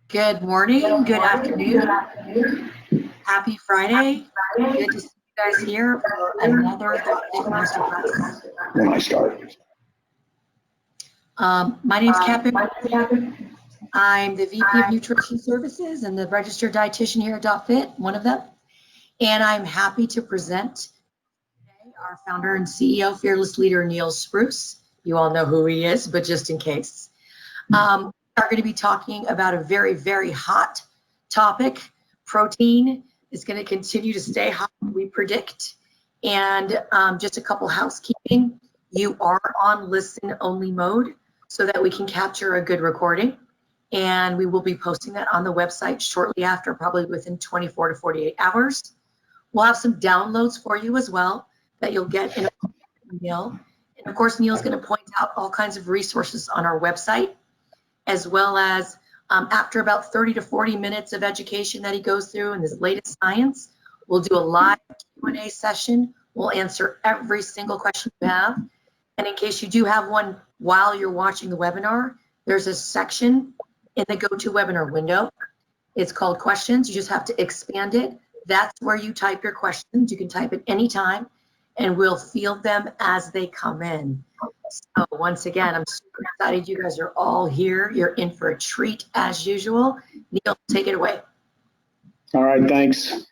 Good morning, good afternoon, happy Friday. Good to see you guys here for another masterclass. When I start. My name's Captain. I'm the VP of Nutrition Services and the registered dietitian here at .fit, one of them. And I'm happy to present today our founder and CEO, Fearless Leader, Neil Spruce. You all know who he is, but just in case. We're going to be talking about a very, very hot topic. Protein is going to continue to stay hot, we predict. And just a couple housekeeping. You are on listen only mode so that we can capture a good recording. And we will be posting that on the website shortly after, probably within 24 to 48 hours. We'll have some downloads for you as well that you'll get in an email. And of course, Neil's going to point out all kinds of resources on our website, as well as after about 30 to 40 minutes of education that he goes through in his latest science, we'll do a live Q&A session. We'll answer every single question you have. And in case you do have one while you're watching the webinar, there's a section in the GoToWebinar window. It's called questions. You just have to expand it. That's where you type your questions. You can type at any time, and we'll field them as they come in. So once again, I'm super excited you guys are all here. You're in for a treat as usual. Neil, take it away. All right, thanks.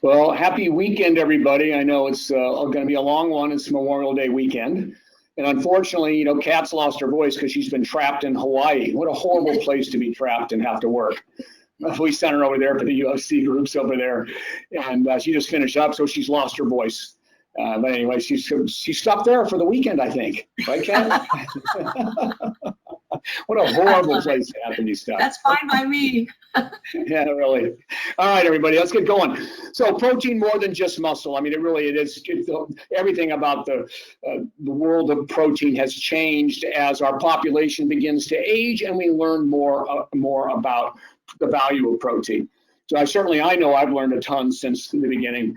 Well, happy weekend, everybody. I know it's going to be a long one. It's Memorial Day weekend. And unfortunately, you know, Kat's lost her voice because she's been trapped in Hawaii. What a horrible place to be trapped and have to work. We sent her over there for the UFC groups over there. And she just finished up, so she's lost her voice. But anyway, she's stuck there for the weekend, I think. Right, Kat? What a horrible place to have to be stuck. That's fine by me. Yeah, really. All right, everybody, let's get going. So protein more than just muscle. I mean, it is everything about the world of protein has changed as our population begins to age and we learn more about the value of protein. So I know I've learned a ton since the beginning.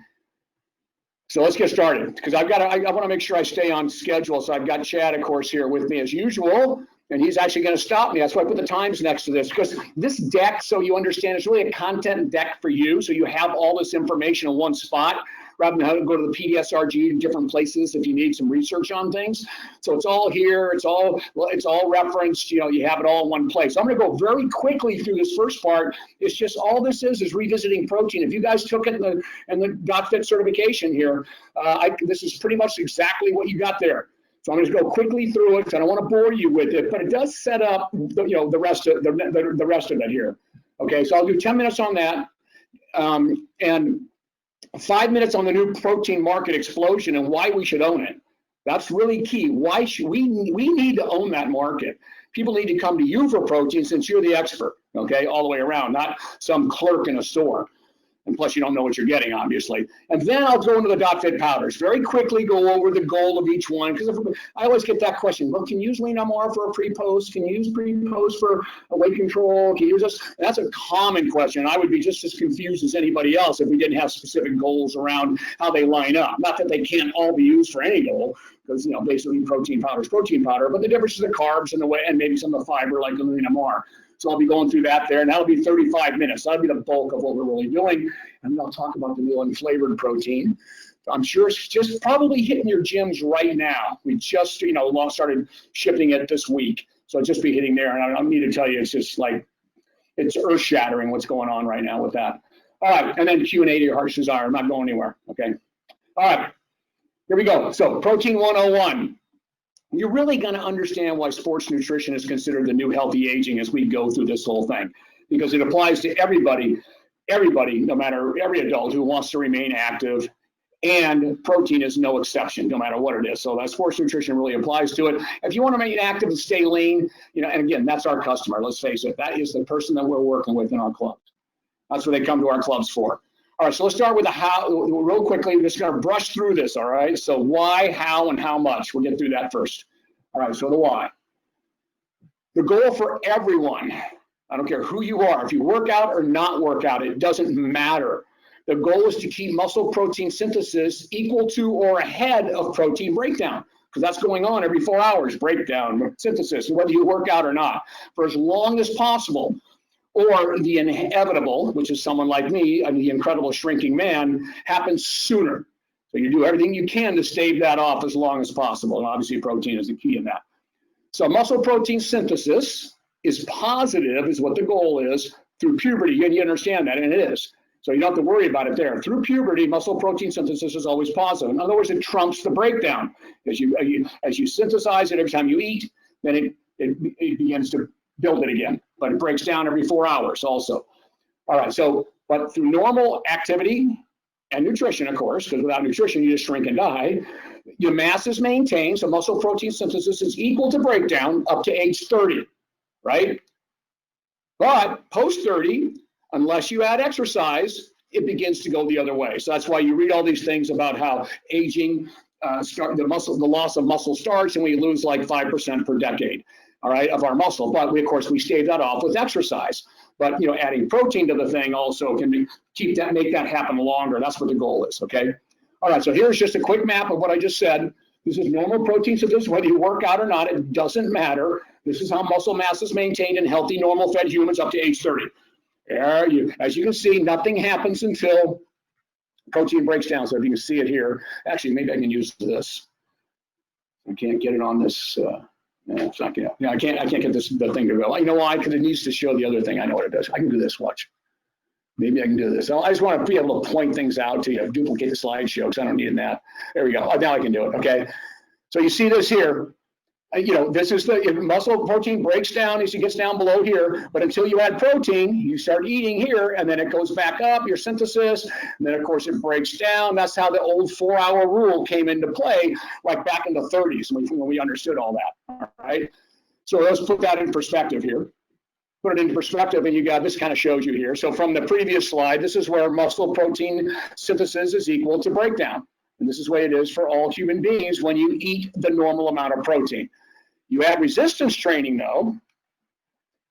So let's get started, because I want to make sure I stay on schedule. So I've got Chad, of course, here with me as usual, and he's actually going to stop me. That's why I put the times next to this, because this deck, so you understand, it's really a content deck for you. So you have all this information in one spot, rather than having to go to the PDSRG in different places if you need some research on things. So it's all here. It's all referenced. You know, you have it all in one place. So I'm going to go very quickly through this first part. It's just all this is revisiting protein. If you guys took it in the .fit certification here, this is pretty much exactly what you got there. So I'm going to go quickly through it because I don't want to bore you with it, but it does set up the rest of it here. Okay, so I'll do 10 minutes on that, and 5 minutes on the new protein market explosion and why we should own it. That's really key. Why should we need to own that market? People need to come to you for protein since you're the expert, okay, all the way around, not some clerk in a store. And plus you don't know what you're getting, obviously. And then I'll go into the .fit powders. Very quickly go over the goal of each one, because I always get that question, well, can you use lean MR for a pre-post? Can you use pre-post for a weight control? Can you use this? And that's a common question. I would be just as confused as anybody else if we didn't have specific goals around how they line up. Not that they can't all be used for any goal, because basically protein powder is protein powder, but the difference is the carbs and the way, and maybe some of the fiber like the lean MR. So I'll be going through that there, and that'll be 35 minutes. That'll be the bulk of what we're really doing. And then I'll talk about the new unflavored protein. I'm sure it's just probably hitting your gyms right now. We just, started shipping it this week. So it'll just be hitting there. And I don't need to tell you, it's just like, it's earth-shattering what's going on right now with that. All right, and then Q&A to your heart's desire. I'm not going anywhere, okay? All right, here we go. So protein 101. You're really going to understand why sports nutrition is considered the new healthy aging as we go through this whole thing, because it applies to everybody, no matter every adult who wants to remain active, and protein is no exception, no matter what it is. So that sports nutrition really applies to it. If you want to remain active and stay lean, and again, that's our customer. Let's face it, that is the person that we're working with in our clubs. That's what they come to our clubs for. All right, so let's start with the how, real quickly. We're just going to brush through this, all right? So why, how, and how much. We'll get through that first. All right, so the why. The goal for everyone, I don't care who you are, if you work out or not work out, it doesn't matter. The goal is to keep muscle protein synthesis equal to or ahead of protein breakdown, because that's going on every 4 hours, breakdown, synthesis, whether you work out or not, for as long as possible. or the inevitable, which is someone like me, the incredible shrinking man, happens sooner. So you do everything you can to stave that off as long as possible. And obviously protein is the key in that. So muscle protein synthesis is positive, is what the goal is, through puberty. And you understand that, and it is. So you don't have to worry about it there. Through puberty, muscle protein synthesis is always positive. In other words, it trumps the breakdown. As you synthesize it every time you eat, then it begins to build it again. But it breaks down every 4 hours also. All right, so, but through normal activity and nutrition, of course, because without nutrition, you just shrink and die, your mass is maintained, so muscle protein synthesis is equal to breakdown up to age 30, right? But post 30, unless you add exercise, it begins to go the other way. So that's why you read all these things about how aging, the loss of muscle starts, and we lose like 5% per decade, all right, of our muscle. But we, of course, we stave that off with exercise. But you know, adding protein to the thing also can make that happen longer. That's what the goal is. Okay. All right. So here's just a quick map of what I just said. This is normal protein synthesis, whether you work out or not. It doesn't matter. This is how muscle mass is maintained in healthy, normal-fed humans up to age 30. As you can see, nothing happens until protein breaks down. So if you can see it here, actually, maybe I can use this. I can't get it on this. No, it's not gonna. Yeah, I can't get the thing to go. You know why? Because it needs to show the other thing. I know what it does. I can do this. Watch. Maybe I can do this. I just want to be able to point things out to you. Duplicate the slideshow because I don't need that. There we go. Oh, now I can do it. Okay. So you see this here. You know, this is the muscle protein breaks down as it gets down below here. But until you add protein, you start eating here, and then it goes back up, your synthesis, and then of course it breaks down. That's how the old 4-hour rule came into play, like back in the 30s when we understood all that. All right. So let's put that in perspective here. Put it into perspective, and you got this kind of shows you here. So from the previous slide, this is where muscle protein synthesis is equal to breakdown. And this is the way it is for all human beings when you eat the normal amount of protein. You add resistance training, though,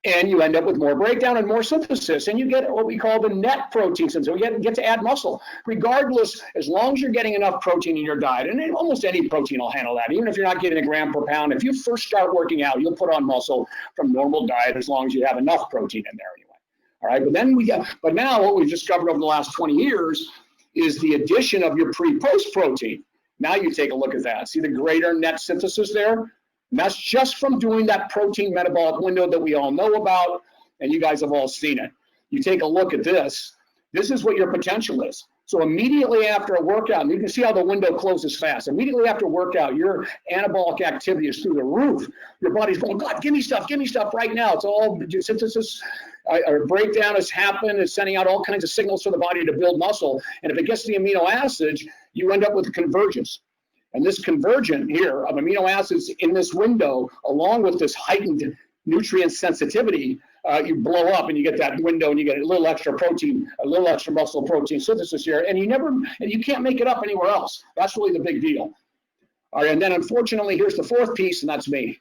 and you end up with more breakdown and more synthesis, and you get what we call the net protein synthesis. So you get to add muscle. Regardless, as long as you're getting enough protein in your diet, and almost any protein will handle that, even if you're not getting a gram per pound. If you first start working out, you'll put on muscle from normal diet as long as you have enough protein in there anyway. All right, but now what we've discovered over the last 20 years is the addition of your pre-post protein. Now you take a look at that. See the greater net synthesis there? And that's just from doing that protein metabolic window that we all know about, and you guys have all seen it. You take a look at this. This is what your potential is. So immediately after a workout, and you can see how the window closes fast. Immediately after workout, your anabolic activity is through the roof. Your body's going, God, give me stuff right now. It's all synthesis. Or breakdown has happened. It's sending out all kinds of signals for the body to build muscle. And if it gets to the amino acids, you end up with convergence. And this convergent here of amino acids in this window, along with this heightened nutrient sensitivity, you blow up and you get that window and you get a little extra protein, a little extra muscle protein synthesis here. And you can't make it up anywhere else. That's really the big deal. All right, and then unfortunately, here's the fourth piece, and that's me.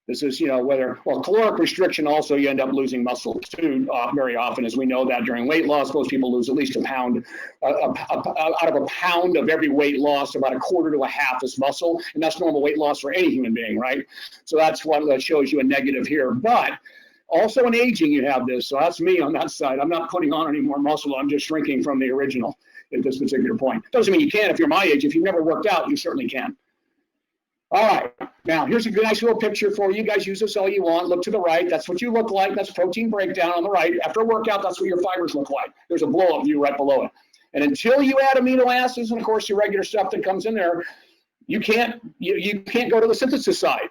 This is, caloric restriction also, you end up losing muscle too very often, as we know that during weight loss, most people lose at least a pound. Out of a pound of every weight loss, about a quarter to a half is muscle, and that's normal weight loss for any human being, right? So that's one that shows you a negative here. But also in aging, you have this. So that's me on that side. I'm not putting on any more muscle. I'm just shrinking from the original at this particular point. Doesn't mean you can't if you're my age. If you've never worked out, you certainly can. All right, now here's a good, nice little picture for you. You guys use this all you want. Look to the right. That's what you look like. That's protein breakdown on the right. After a workout, that's what your fibers look like. There's a blow-up view right below it. And until you add amino acids and, of course, your regular stuff that comes in there, you can't go to the synthesis side.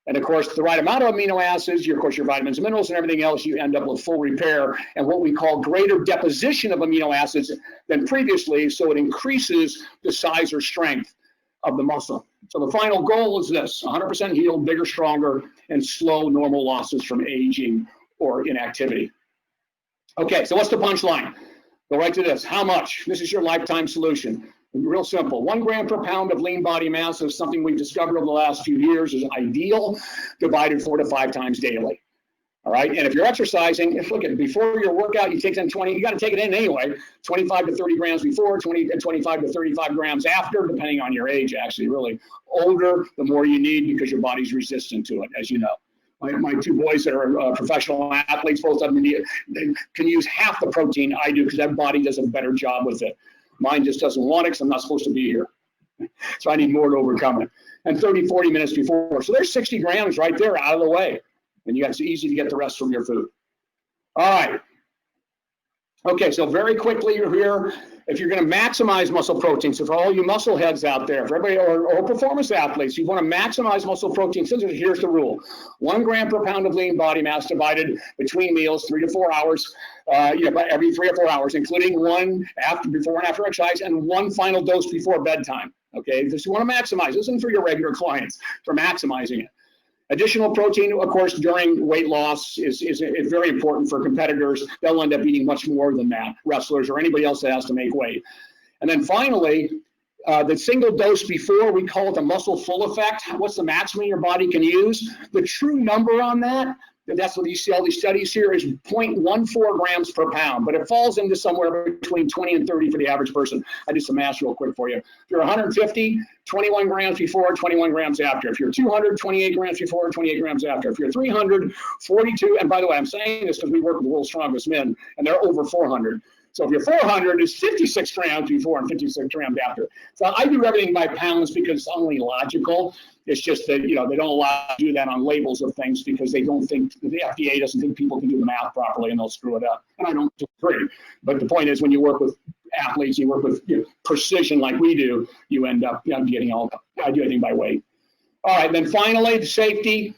And, of course, the right amount of amino acids, your vitamins and minerals and everything else, you end up with full repair and what we call greater deposition of amino acids than previously, so it increases the size or strength of the muscle. So the final goal is this: 100% healed, bigger, stronger, and slow normal losses from aging or inactivity. Okay, so what's the punchline? Go right to this. How much? This is your lifetime solution. Real simple. 1 gram per pound of lean body mass is something we've discovered over the last few years is ideal, divided 4 to 5 times daily. All right, and if you're exercising, look at before your workout, you take in 20. You got to take it in anyway. 25 to 30 grams before, 25 to 35 grams after, depending on your age. Actually, really older, the more you need because your body's resistant to it, as you know. My two boys that are professional athletes, both of them they can use half the protein I do because that body does a better job with it. Mine just doesn't want it because I'm not supposed to be here. So I need more to overcome it. And 30, 40 minutes before. So there's 60 grams right there out of the way. And it's easy to get the rest from your food. All right. Okay, so very quickly here, if you're going to maximize muscle protein, so for all you muscle heads out there, for everybody or performance athletes, you want to maximize muscle protein synthesis, here's the rule. 1 gram per pound of lean body mass divided between meals, 3 to 4 hours, every 3 or 4 hours, including one before and after exercise, and one final dose before bedtime. Okay, this you want to maximize. This isn't for your regular clients, for maximizing it. Additional protein, of course, during weight loss is very important for competitors. They'll end up eating much more than that, wrestlers or anybody else that has to make weight. And then finally, the single dose before, we call it the muscle full effect. What's the maximum your body can use? The true number on that's what you see all these studies here, is 0.14 grams per pound, but it falls into somewhere between 20 and 30 for the average person. I did some math real quick for you. If you're 150, 21 grams before, 21 grams after. If you're 200, 28 grams before, 28 grams after. If you're 300, 42, and by the way, I'm saying this because we work with the world's strongest men, and they're over 400. So if you're 400, it's 56 grams before and 56 grams after. So I do everything by pounds because it's only logical. It's just that, they don't allow you to do that on labels of things because they don't think, the FDA doesn't think people can do the math properly and they'll screw it up. And I don't agree. But the point is, when you work with athletes, you work with precision like we do, you end up getting I do everything by weight. All right, then finally, the safety.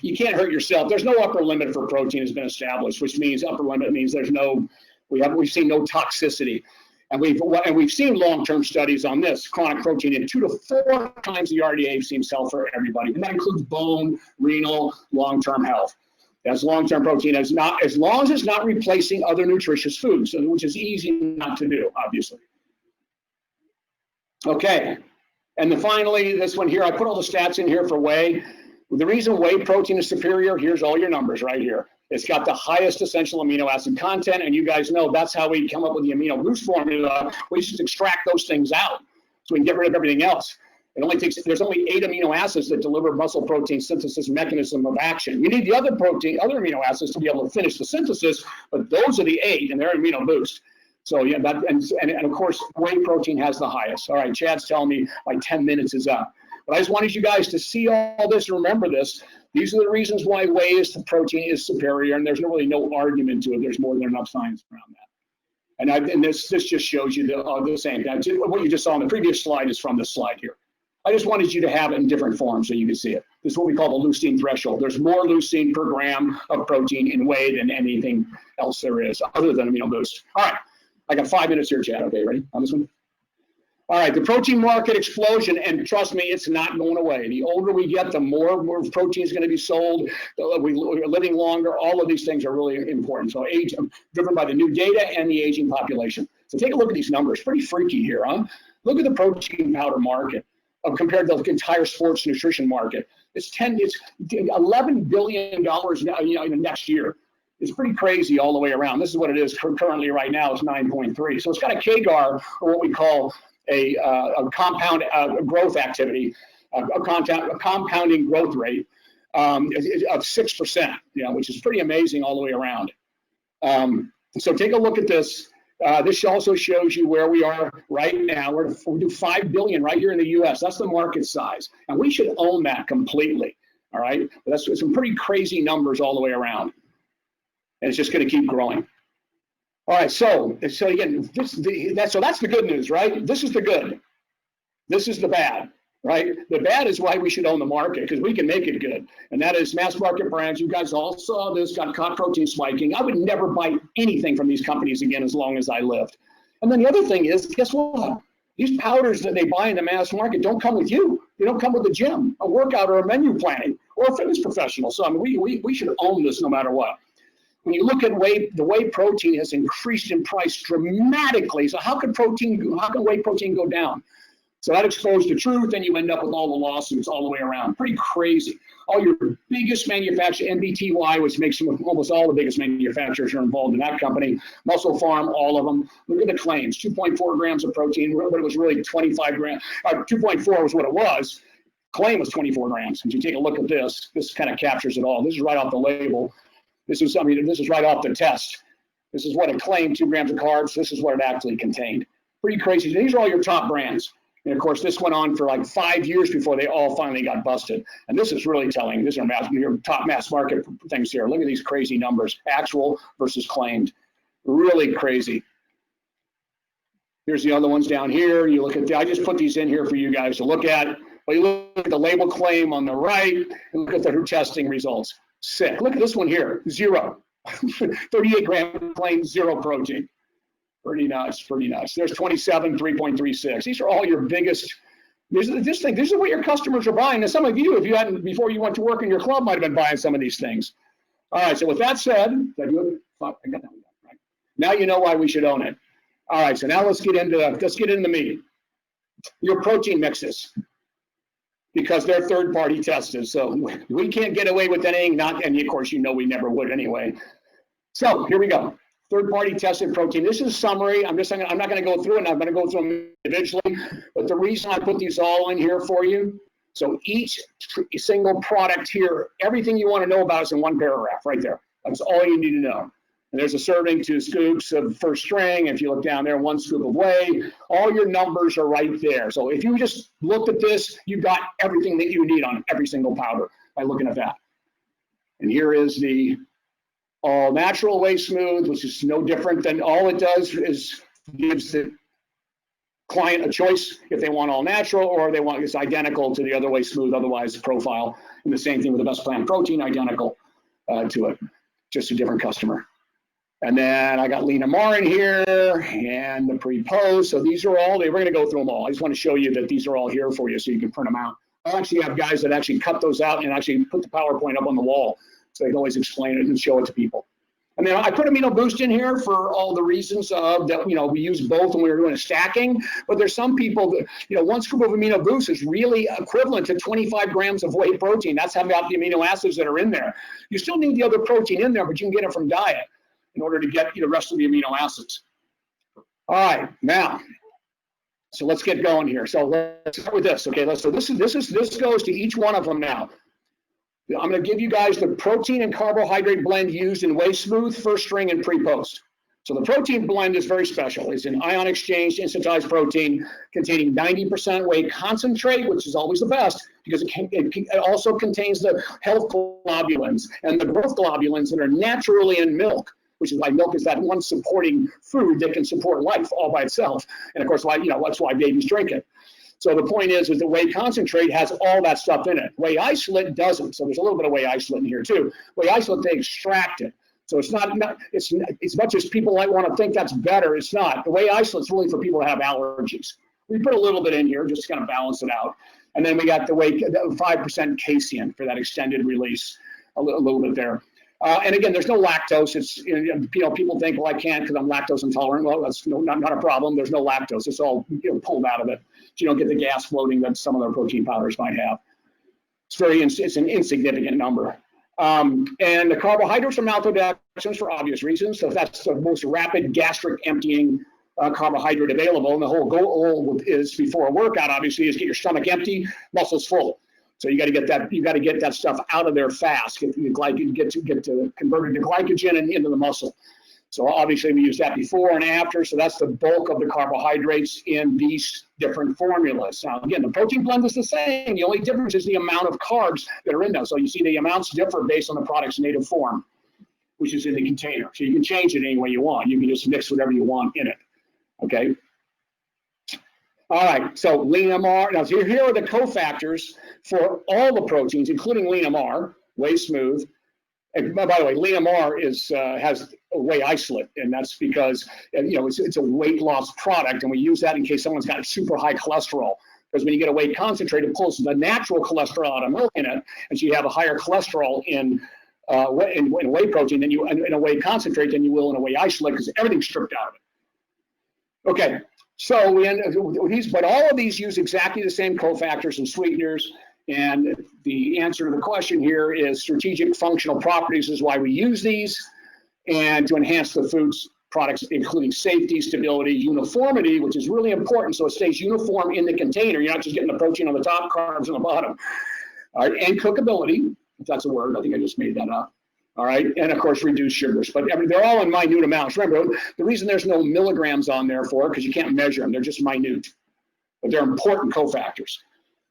You can't hurt yourself. There's no upper limit for protein has been established, which means upper limit means there's no, we've seen no toxicity. And we've seen long-term studies on this. Chronic protein in 2 to 4 times the RDA seems health for everybody. And that includes bone, renal, long-term health. That's long-term protein, as long as it's not replacing other nutritious foods, which is easy not to do, obviously. Okay, and then finally, this one here, I put all the stats in here for whey. The reason whey protein is superior, here's all your numbers right here. It's got the highest essential amino acid content, and you guys know that's how we come up with the amino boost formula. We just extract those things out so we can get rid of everything else. There's only 8 amino acids that deliver muscle protein synthesis mechanism of action. You need the other amino acids to be able to finish the synthesis, but those are the 8, and they're amino boost. So yeah, and of course, whey protein has the highest. All right, Chad's telling me my 10 minutes is up. But I just wanted you guys to see all this and remember this. These are the reasons why whey protein is superior, and there's really no argument to it. There's more than enough science around that. And this just shows you the same. Now, what you just saw on the previous slide is from this slide here. I just wanted you to have it in different forms so you can see it. This is what we call the leucine threshold. There's more leucine per gram of protein in whey than anything else there is, other than amino boost. All right, I got 5 minutes here, Chad. Okay, ready on this one? All right, the protein market explosion, and trust me, it's not going away. The older we get, the more protein is going to be sold. We're living longer. All of these things are really important. So age, driven by the new data and the aging population. So take a look at these numbers. Pretty freaky here, huh? Look at the protein powder market compared to the entire sports nutrition market. It's $11 billion next year. It's pretty crazy all the way around. This is what it is currently right now. It's 9.3. So it's got a CAGR, or what we call a compound growth activity, a compounding growth rate of 6%, which is pretty amazing all the way around. So take a look at this. This also shows you where we are right now. We do 5 billion right here in the U.S. That's the market size, and we should own that completely. All right, but that's some pretty crazy numbers all the way around, and it's just going to keep growing. All right, so again, that's the good news, right? This is the good. This is the bad, right? The bad is why we should own the market, because we can make it good. And that is mass market brands. You guys all saw this, got caught protein spiking. I would never buy anything from these companies again as long as I lived. And then the other thing is, guess what? These powders that they buy in the mass market don't come with you. They don't come with the gym, a workout, or a menu planning, or a fitness professional. So I mean, we should own this no matter what. When you look at whey, the whey protein has increased in price dramatically. So how can whey protein go down? So that exposed the truth, and you end up with all the lawsuits all the way around. Pretty crazy. All your biggest manufacturers, NBTY, which makes almost all the biggest manufacturers are involved in that company. Muscle Farm, all of them. Look at the claims: 2.4 grams of protein, but it was really 25 grams. 2.4 was what it was. Claim was 24 grams. If you take a look at this kind of captures it all. This is right off the label. This is right off the test. This is what it claimed, 2 grams of carbs. This is what it actually contained. Pretty crazy. These are all your top brands. And of course, this went on for like 5 years before they all finally got busted. And this is really telling. These are your top mass market things here. Look at these crazy numbers, actual versus claimed. Really crazy. Here's the other ones down here. You look at, I just put these in here for you guys to look at. But you look at the label claim on the right, and look at the testing results. Sick. Look at this one here, 0. 38 gram claim, 0 protein. Pretty nice, pretty nice. There's 27, 3.36. These are all your biggest. This is what your customers are buying. And some of you, if you hadn't, before you went to work in your club, might have been buying some of these things. All right, so with that said, I got that one done, right? Now you know why we should own it. All right, so now let's get into the meat. Your protein mixes, because they're third-party tested, so we can't get away with anything. And of course, you know we never would anyway. So here we go. Third-party tested protein. This is a summary. I'm not going to go through it. I'm going to go through them individually. But the reason I put these all in here for you, so each single product here, everything you want to know about is in one paragraph right there. That's all you need to know. And there's a serving, 2 scoops of first string. If you look down there, 1 scoop of whey. All your numbers are right there. So if you just looked at this, you got everything that you need on every single powder by looking at that. And here is the all natural whey smooth, which is no different than, all it does is gives the client a choice if they want all natural or they want, it's identical to the other whey smooth, otherwise profile. And the same thing with the best plant protein, identical to it, just a different customer. And then I got Lean MR in here and the pre-post. So these are all, we're going to go through them all. I just want to show you that these are all here for you so you can print them out. I actually have guys that actually cut those out and actually put the PowerPoint up on the wall so they can always explain it and show it to people. And then I put Amino Boost in here for all the reasons of that, we use both when we were doing a stacking, but there's some people that, 1 scoop of Amino Boost is really equivalent to 25 grams of whey protein. That's how about the amino acids that are in there. You still need the other protein in there, but you can get it from diet in order to get the rest of the amino acids. All right, now, so let's get going here. So let's start with this. Okay, so this goes to each one of them now. I'm going to give you guys the protein and carbohydrate blend used in Whey Smooth, First String, and Pre-Post. So the protein blend is very special. It's an ion exchange instantized protein containing 90% whey concentrate, which is always the best because it also contains the health globulins and the growth globulins that are naturally in milk, which is why milk is that one supporting food that can support life all by itself. And of course, that's why babies drink it. So the point is the whey concentrate has all that stuff in it. Whey isolate doesn't. So there's a little bit of whey isolate in here too. Whey isolate, they extract it. So it's not it's as much as people might want to think that's better, it's not. The whey isolate is really for people that have allergies. We put a little bit in here just to kind of balance it out. And then we got the whey 5% casein for that extended release, a little bit there. And again, there's no lactose. It's, people think, well, I can't because I'm lactose intolerant. Well, that's not a problem. There's no lactose. It's all pulled out of it. So you don't get the gas floating that some of their protein powders might have. It's an insignificant number. And the carbohydrates are maltodextrins for obvious reasons. So that's the most rapid gastric emptying carbohydrate available. And the whole goal is before a workout, obviously, is get your stomach empty, muscles full. So you got to get that. You got to get that stuff out of there fast. Get to converted to glycogen and into the muscle. So obviously we use that before and after. So that's the bulk of the carbohydrates in these different formulas. Now again, the protein blend is the same. The only difference is the amount of carbs that are in there. So you see the amounts differ based on the product's native form, which is in the container. So you can change it any way you want. You can just mix whatever you want in it. Okay. All right, so Lean MR. Now here are the cofactors for all the proteins, including Lean MR, Whey Smooth. And by the way, Lean MR has a whey isolate, and that's because it's a weight loss product, and we use that in case someone's got super high cholesterol. Because when you get a whey concentrate, it pulls the natural cholesterol out of milk in it, and so you have a higher cholesterol in whey protein than you in a whey concentrate than you will in a whey isolate because everything's stripped out of it. Okay. So we end with these, but all of these use exactly the same cofactors and sweeteners. And the answer to the question here is strategic functional properties is why we use these, and to enhance the food's products, including safety, stability, uniformity, which is really important. So it stays uniform in the container. You're not just getting the protein on the top, carbs on the bottom. All right, and cookability, if that's a word, I think I just made that up. All right, and of course, reduced sugars. But they're all in minute amounts. Remember, the reason there's no milligrams on there for it, because you can't measure them. They're just minute. But they're important cofactors.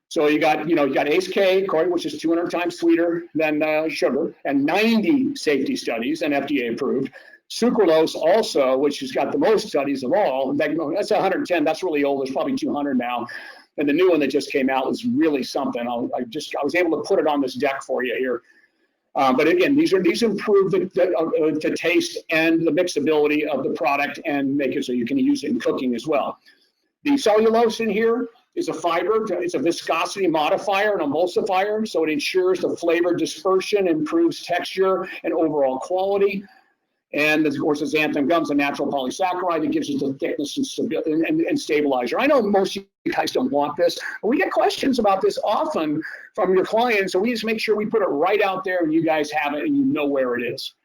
So you got ACE-K, which is 200 times sweeter than sugar, and 90 safety studies and FDA approved. Sucralose also, which has got the most studies of all. That's 110. That's really old. There's probably 200 now. And the new one that just came out was really something. I was able to put it on this deck for you here. But again, these improve the taste and the mixability of the product and make it so you can use it in cooking as well. The cellulose in here is a fiber. It's a viscosity modifier, an emulsifier, so it ensures the flavor dispersion, improves texture and overall quality. And of course, the xanthan gum's a natural polysaccharide that gives us the thickness and stabilizer. I know most of you guys don't want this, but we get questions about this often from your clients, so we just make sure we put it right out there and you guys have it and you know where it is.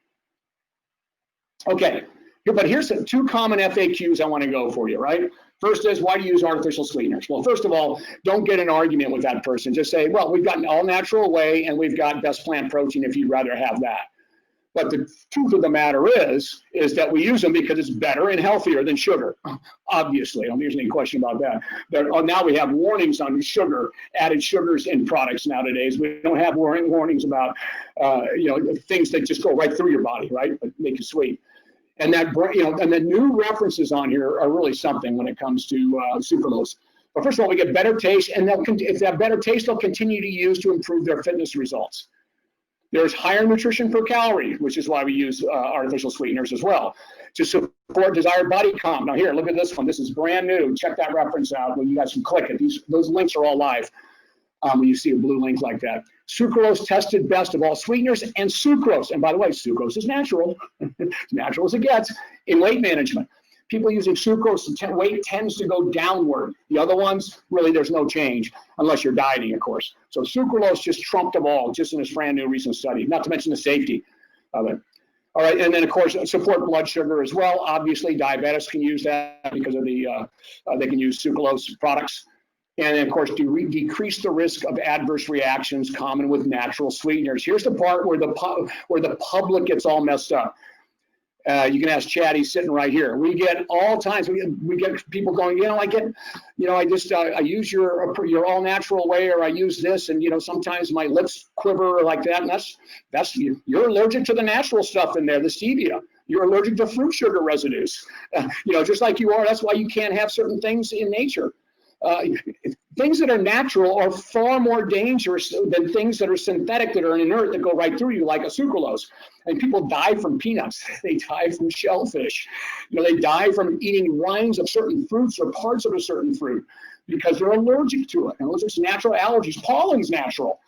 Okay, but here's the two common FAQs I want to go for you, right? First is, why do you use artificial sweeteners? Well, first of all, don't get an argument with that person. Just say, well, we've got an all-natural whey and we've got best plant protein if you'd rather have that. But the truth of the matter is that we use them because it's better and healthier than sugar. Obviously, I don't think there's any question about that. Now we have warnings on sugar, added sugars in products nowadays. We don't have warnings about things that just go right through your body, right? But make it sweet. And that and the new references on here are really something when it comes to sucralose. But first of all, we get better taste, and if that better taste, they'll continue to use to improve their fitness results. There's higher nutrition per calorie, which is why we use artificial sweeteners as well, to support desired body comp. Now here, look at this one. This is brand new. Check that reference out when you guys can click it. Those links are all live when you see a blue link like that. Sucralose tested best of all sweeteners, and sucrose, and by the way, sucrose is natural, as natural as it gets, in weight management. People using sucrose, weight tends to go downward. The other ones, really, there's no change, unless you're dieting, of course. So sucralose just trumped them all, just in this brand new recent study, not to mention the safety of it. All right, and then, of course, support blood sugar as well. Obviously, diabetics can use that because of they can use sucralose products. And then, of course, to decrease the risk of adverse reactions common with natural sweeteners. Here's the part where the public gets all messed up. You can ask Chad, he's sitting right here. We get all times, we get people going, I use your all natural whey, or I use this, and sometimes my lips quiver like that, and that's you're allergic to the natural stuff in there, the stevia. You're allergic to fruit sugar residues, just like you are. That's why you can't have certain things in nature. Things that are natural are far more dangerous than things that are synthetic, that are inert, that go right through you, like a sucralose. And people die from peanuts. They die from shellfish. They die from eating rinds of certain fruits or parts of a certain fruit because they're allergic to it. And those are natural allergies. Pollen's natural.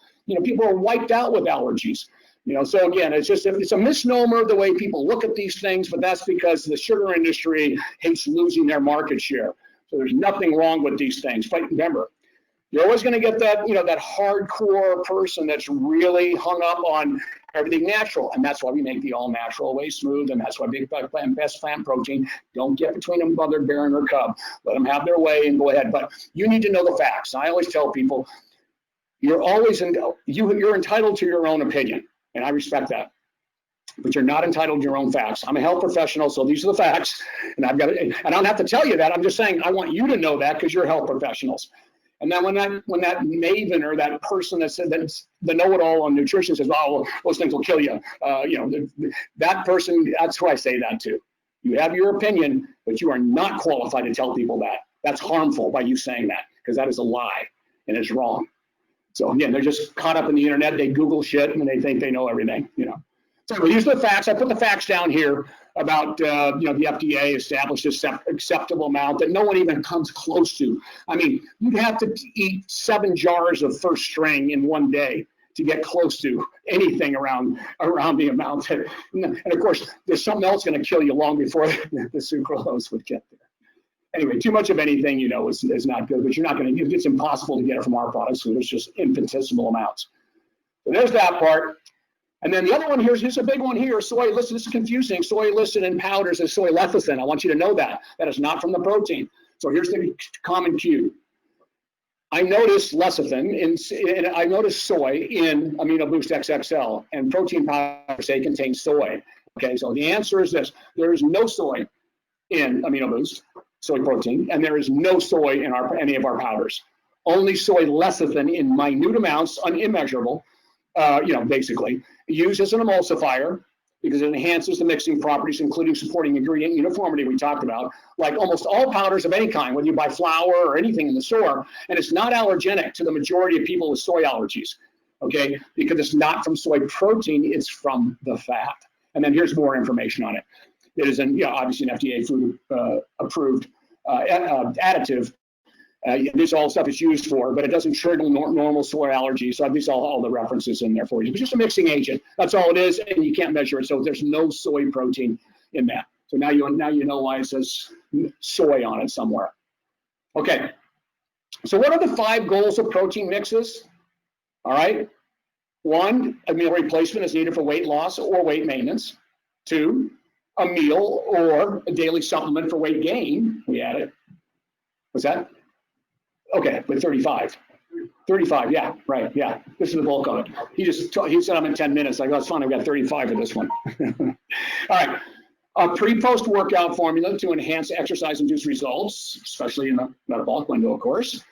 People are wiped out with allergies. So again, it's a misnomer the way people look at these things, but that's because the sugar industry hates losing their market share. So there's nothing wrong with these things. But remember, you're always going to get that, that hardcore person that's really hung up on everything natural. And that's why we make the all-natural whey smooth. And that's why best plant protein. Don't get between them, mother, baron, or cub. Let them have their way and go ahead. But you need to know the facts. I always tell people, you're entitled to your own opinion. And I respect that. But you're not entitled to your own facts. I'm a health professional, so these are the facts. And I don't have to tell you that. I'm just saying I want you to know that because you're health professionals. And then when that maven or that person that's the know-it-all on nutrition says, "Oh, well, those things will kill you," that person, that's who I say that to. You have your opinion, but you are not qualified to tell people that. That's harmful by you saying that, because that is a lie and it's wrong. So again, they're just caught up in the internet. They Google shit and they think they know everything. So here's the facts. I put the facts down here about, the FDA established this acceptable amount that no one even comes close to. I mean, you'd have to eat 7 jars of first string in one day to get close to anything around the amount. And of course, there's something else going to kill you long before the sucralose would get there. Anyway, too much of anything, is not good, but you're not going to, it's impossible to get it from our products, so there's just infinitesimal amounts. So there's that part. And then the other one here's a big one here. Soy, listen, this is confusing. Soy listed in powders as soy lecithin. I want you to know that. That is not from the protein. So here's the common cue. I noticed lecithin, and I noticed soy in Amino Boost XXL, and protein powders say contain soy. Okay, so the answer is this. There is no soy in Amino Boost, soy protein, and there is no soy in any of our powders. Only soy lecithin in minute amounts, unimmeasurable, basically, used as an emulsifier because it enhances the mixing properties, including supporting ingredient uniformity we talked about, like almost all powders of any kind, whether you buy flour or anything in the store, and it's not allergenic to the majority of people with soy allergies, okay, because it's not from soy protein, it's from the fat. And then here's more information on it. It is obviously an FDA food approved additive. This all stuff it's used for, but it doesn't trigger normal soy allergies. So these all the references in there for you. It's just a mixing agent. That's all it is, and you can't measure it. So there's no soy protein in that. So now you know why it says soy on it somewhere. Okay. So what are the 5 goals of protein mixes? All right. 1, a meal replacement is needed for weight loss or weight maintenance. 2, a meal or a daily supplement for weight gain. We added. What's that? Okay, but 35. 35, yeah, right, yeah. This is the bulk of it. He said I'm in 10 minutes. Like, that's fine, I've got 35 for this one. All right. A pre-post workout formula to enhance exercise-induced results, especially in the metabolic window, of course.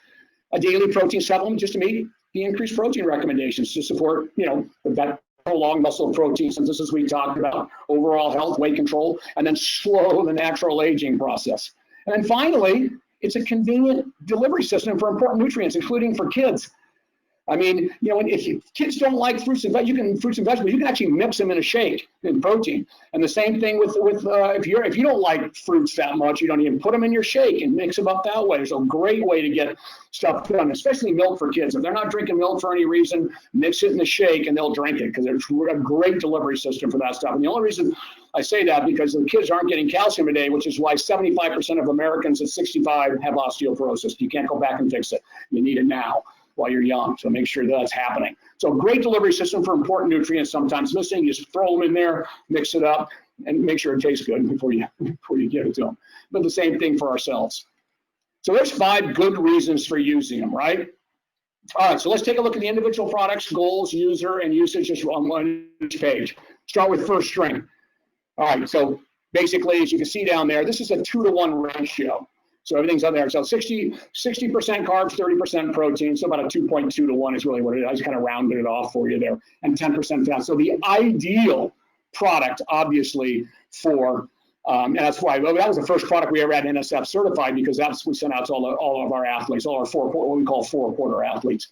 A daily protein supplement just to meet the increased protein recommendations to support, that prolonged muscle protein synthesis we talked about, overall health, weight control, and then slow the natural aging process. And then finally, it's a convenient delivery system for important nutrients, including for kids. I mean, if kids don't like fruits and vegetables, you can actually mix them in a shake in protein. And the same thing with if you don't like fruits that much, you don't even put them in your shake and mix them up that way. It's a great way to get stuff done, especially milk for kids. If they're not drinking milk for any reason, mix it in the shake and they'll drink it because it's a great delivery system for that stuff. And the only reason I say that because the kids aren't getting calcium today, which is why 75% of Americans at 65 have osteoporosis. You can't go back and fix it. You need it now while you're young, so make sure that's happening. So great delivery system for important nutrients sometimes missing. You just throw them in there, mix it up, and make sure it tastes good before you give it to them. But the same thing for ourselves. So there's 5 good reasons for using them, right? All right, so let's take a look at the individual products, goals, user, and usage just on one page. Start with first string. All right, so basically, as you can see down there, this is a 2-to-1 ratio. So everything's on there. So 60% carbs, 30% protein. So about a 2.2 to 1 is really what it is. I just kind of rounded it off for you there. And 10% fat. So the ideal product, obviously, for, and that's why that was the first product we ever had NSF certified because we sent out to all of our athletes, all our what we call 4-quarter athletes.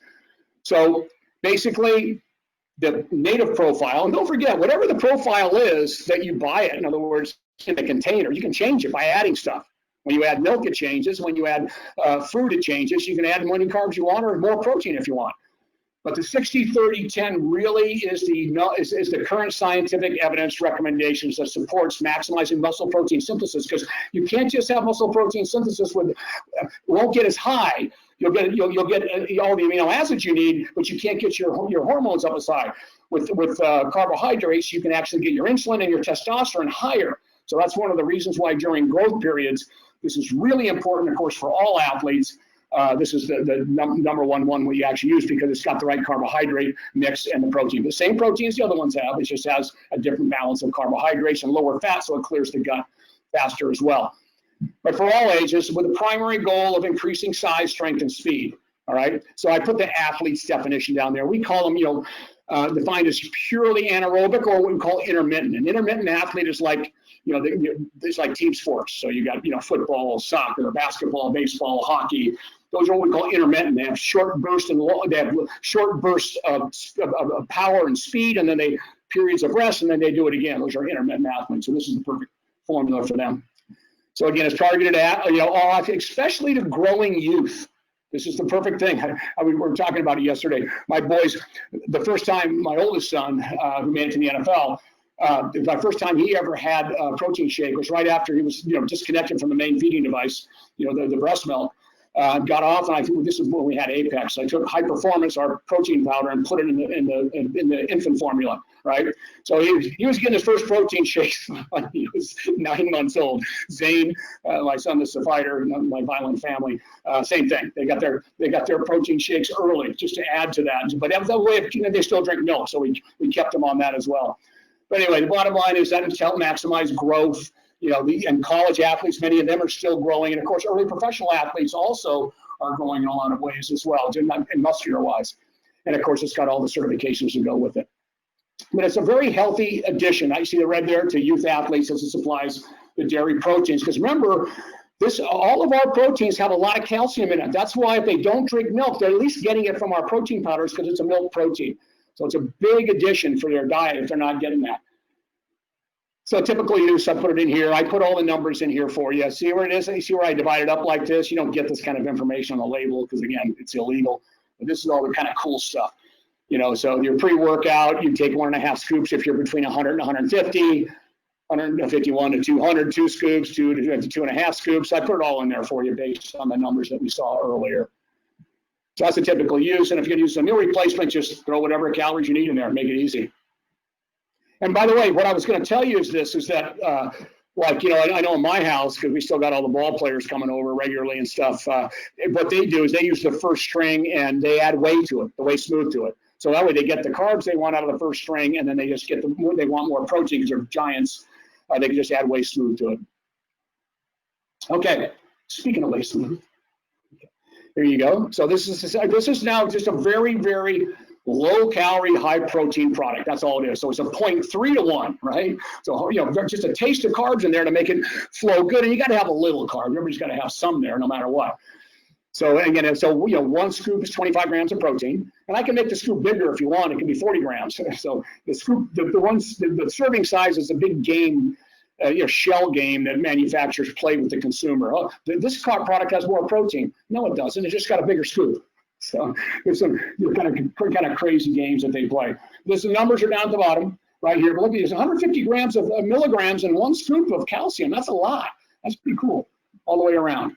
So basically, the native profile, and don't forget, whatever the profile is that you buy it, in other words, in the container, you can change it by adding stuff. When you add milk, it changes. When you add fruit, it changes. You can add as many carbs you want or more protein if you want. But the 60-30-10 really is the current scientific evidence recommendations that supports maximizing muscle protein synthesis because you can't just have muscle protein synthesis won't get as high. You'll get all the amino acids you need, but you can't get your hormones up as high. With carbohydrates, you can actually get your insulin and your testosterone higher. So that's one of the reasons why during growth periods, this is really important, of course, for all athletes. This is the number one we actually use because it's got the right carbohydrate mix and the protein. The same protein as the other ones have, it just has a different balance of carbohydrates and lower fat, so it clears the gut faster as well. But for all ages, with the primary goal of increasing size, strength, and speed. All right. So I put the athlete's definition down there. We call them, defined as purely anaerobic or what we call intermittent. An intermittent athlete is like, it's like team sports. So you got, football, soccer, basketball, baseball, hockey. Those are what we call intermittent. They have short bursts of power and speed, and then periods of rest, and then they do it again. Those are intermittent athletes. So this is the perfect formula for them. So again, it's targeted at, all athletes, especially to growing youth. This is the perfect thing. We were talking about it yesterday. My boys, the first time my oldest son, who made it to the NFL, the first time he ever had a protein shake was right after he was, disconnected from the main feeding device, the breast milk. got off, and I think this is when we had Apex. I took High Performance, our protein powder, and put it in the infant formula, right? So he was getting his first protein shakes when he was 9 months old. Zane, my son, is a fighter, my violent family, same thing. They got their protein shakes early just to add to that. But that was the way they still drink milk, so we kept them on that as well. But anyway, the bottom line is that it's helped maximize growth. And college athletes, many of them are still growing. And of course, early professional athletes also are growing in a lot of ways as well, and muscular-wise. And of course, it's got all the certifications to go with it. But it's a very healthy addition. I see the red there to youth athletes as it supplies the dairy proteins. Because remember, all of our proteins have a lot of calcium in it. That's why if they don't drink milk, they're at least getting it from our protein powders because it's a milk protein. So it's a big addition for their diet if they're not getting that. So typical use, I put it in here. I put all the numbers in here for you. See where it is? You see where I divide it up like this? You don't get this kind of information on the label because, again, it's illegal. But this is all the kind of cool stuff. So your pre-workout, you take 1.5 scoops if you're between 100 and 150, 151 to 200, 2 scoops, 2 to 2.5 scoops. I put it all in there for you based on the numbers that we saw earlier. So that's a typical use. And if you're going to use a meal replacement, just throw whatever calories you need in there and make it easy. And by the way, what I was going to tell you is that, I know in my house, because we still got all the ball players coming over regularly and stuff, what they do is they use the first string and they add whey to it, the whey smooth to it. So that way they get the carbs they want out of the first string, and then they just get they want more protein because they're giants. They can just add whey smooth to it. Okay, speaking of whey smooth, here you go. So this is now just a very, very low-calorie, high-protein product. That's all it is. So it's a 0.3 to 1, right? So, just a taste of carbs in there to make it flow good. And you got to have a little carb. Everybody's got to have some there no matter what. So, again, 1 scoop is 25 grams of protein. And I can make the scoop bigger if you want. It can be 40 grams. So the scoop, the serving size is a big game, shell game that manufacturers play with the consumer. Oh, this product has more protein. No, it doesn't. It just got a bigger scoop. So there's some kind of crazy games that they play. The numbers are down at the bottom right here. But look at this: 150 grams of milligrams in 1 scoop of calcium. That's a lot. That's pretty cool all the way around.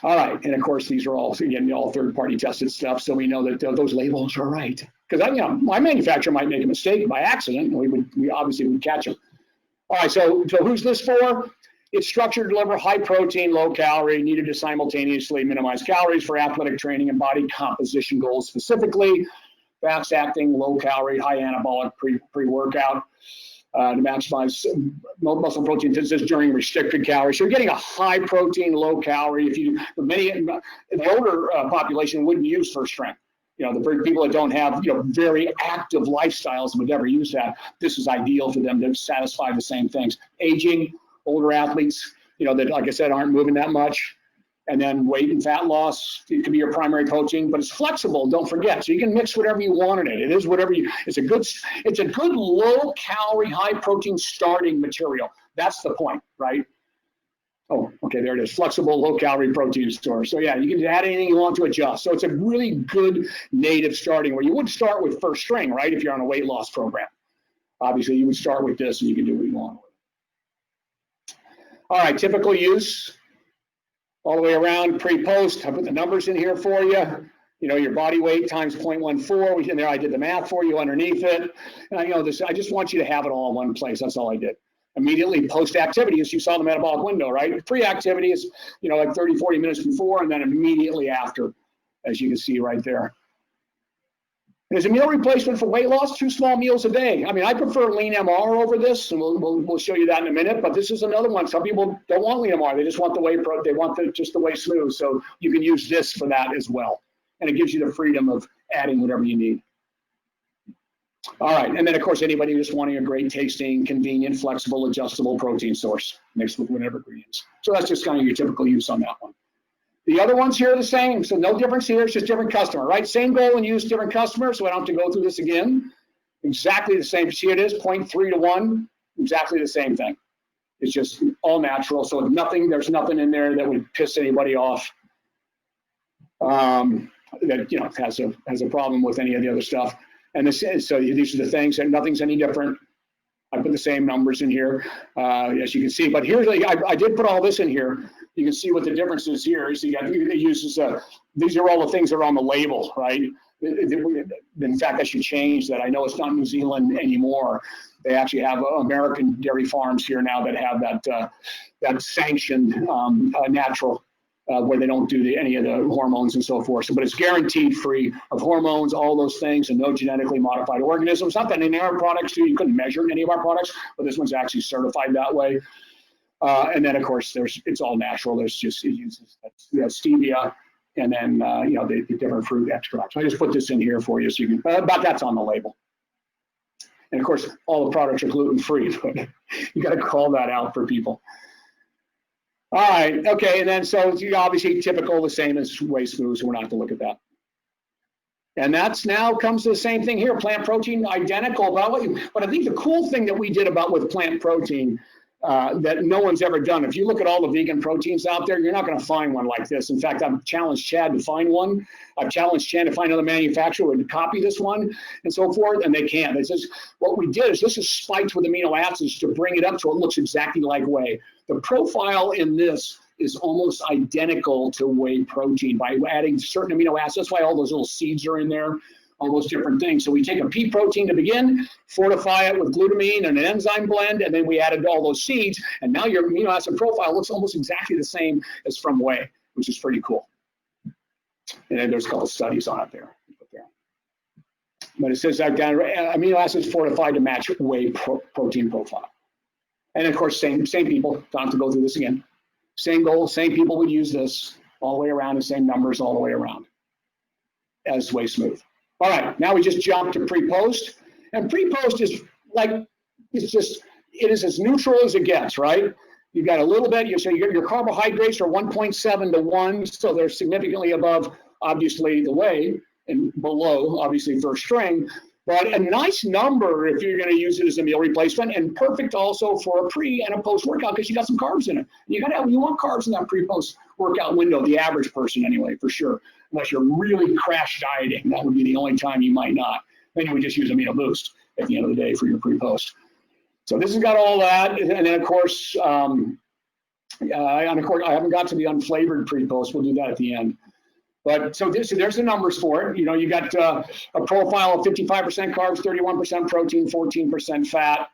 All right, and of course these are all third-party tested stuff, so we know that those labels are right. Because my manufacturer might make a mistake by accident, and we obviously would catch them. All right, so who's this for? It's structured to deliver high protein, low calorie, needed to simultaneously minimize calories for athletic training and body composition goals specifically. Fast acting, low calorie, high anabolic pre-workout to maximize muscle protein synthesis during restricted calories. So you're getting a high protein, low calorie. The older population wouldn't use first strength. The people that don't have very active lifestyles would never use that. This is ideal for them to satisfy the same things. Aging, older athletes, that, like I said, aren't moving that much. And then weight and fat loss, it can be your primary protein, but it's flexible, don't forget. So you can mix whatever you want in it. It is whatever it's a good low calorie, high protein starting material. That's the point, right? Oh, okay, there it is. Flexible, low calorie protein store. So yeah, you can add anything you want to adjust. So it's a really good native starting where you would start with first string, right? If you're on a weight loss program. Obviously you would start with this and you can do what you want with it. All right, typical use, all the way around, pre-post. I put the numbers in here for you. Your body weight times 0.14. And there I did the math for you underneath it. And I just want you to have it all in one place. That's all I did. Immediately post-activity, as you saw the metabolic window, right? Pre-activity is, like 30, 40 minutes before, and then immediately after, as you can see right there. As a meal replacement for weight loss, 2 small meals a day. I prefer lean MR over this, and we'll show you that in a minute. But this is another one. Some people don't want lean MR; they just want the whey they want just the whey smooth. So you can use this for that as well, and it gives you the freedom of adding whatever you need. All right, and then of course anybody just wanting a great tasting, convenient, flexible, adjustable protein source mixed with whatever ingredients. So that's just kind of your typical use on that one. The other ones here are the same, so no difference here, it's just different customer, right? Same goal and use, different customer, so I don't have to go through this again. Exactly the same, see it is, 0.3 to 1, exactly the same thing. It's just all natural, so there's nothing in there that would piss anybody off that has a problem with any of the other stuff. And so these are the things, and nothing's any different. I put the same numbers in here, as you can see. But here's, I did put all this in here. You can see what the difference is here. So it uses, these are all the things that are on the label, right? In fact, I should change that. I know it's not New Zealand anymore. They actually have American dairy farms here now that have that sanctioned natural, where they don't do any of the hormones and so forth. So, but it's guaranteed free of hormones, all those things, and no genetically modified organisms. Not that in our products too, you couldn't measure any of our products, but this one's actually certified that way. And then of course, it's all natural. It uses stevia, and then the different fruit extracts. So I just put this in here for you, so you can. But that's on the label. And of course, all the products are gluten-free, but you got to call that out for people. All right, okay, and then so obviously typical, the same as Whey Smooth, so we're not going to look at that. And that's now comes to the same thing here, plant protein, identical. But I think the cool thing that we did with plant protein that no one's ever done, if you look at all the vegan proteins out there, you're not going to find one like this. In fact, I've challenged Chad to find one. I've challenged Chad to find another manufacturer to copy this one and so forth, and they can't. It's just, what we did is this is spiked with amino acids to bring it up so it looks exactly like whey. The profile in this is almost identical to whey protein by adding certain amino acids. That's why all those little seeds are in there, all those different things. So we take a pea protein to begin, fortify it with glutamine and an enzyme blend, and then we added all those seeds, and now your amino acid profile looks almost exactly the same as from whey, which is pretty cool. And then there's a couple studies on it there. But it says that amino acids fortified to match whey protein profile. And of course, same people, don't have to go through this again. Same goal, same people would use this all the way around, the same numbers all the way around as Whey Smooth. All right, now we just jump to pre-post. And pre-post is like, it is as neutral as it gets, right? You've got a little bit, so your carbohydrates are 1.7 to 1, so they're significantly above, obviously, the whey, and below, obviously, first string. But a nice number if you're going to use it as a meal replacement, and perfect also for a pre and a post workout because you got some carbs in it. You want carbs in that pre-post workout window, the average person anyway, for sure. Unless you're really crash dieting, that would be the only time you might not. Then you would just use Amino Boost at the end of the day for your pre-post. So this has got all that, and then of course, I haven't got to the unflavored pre-post. We'll do that at the end. But so there's the numbers for it. You got a profile of 55% carbs, 31% protein, 14% fat.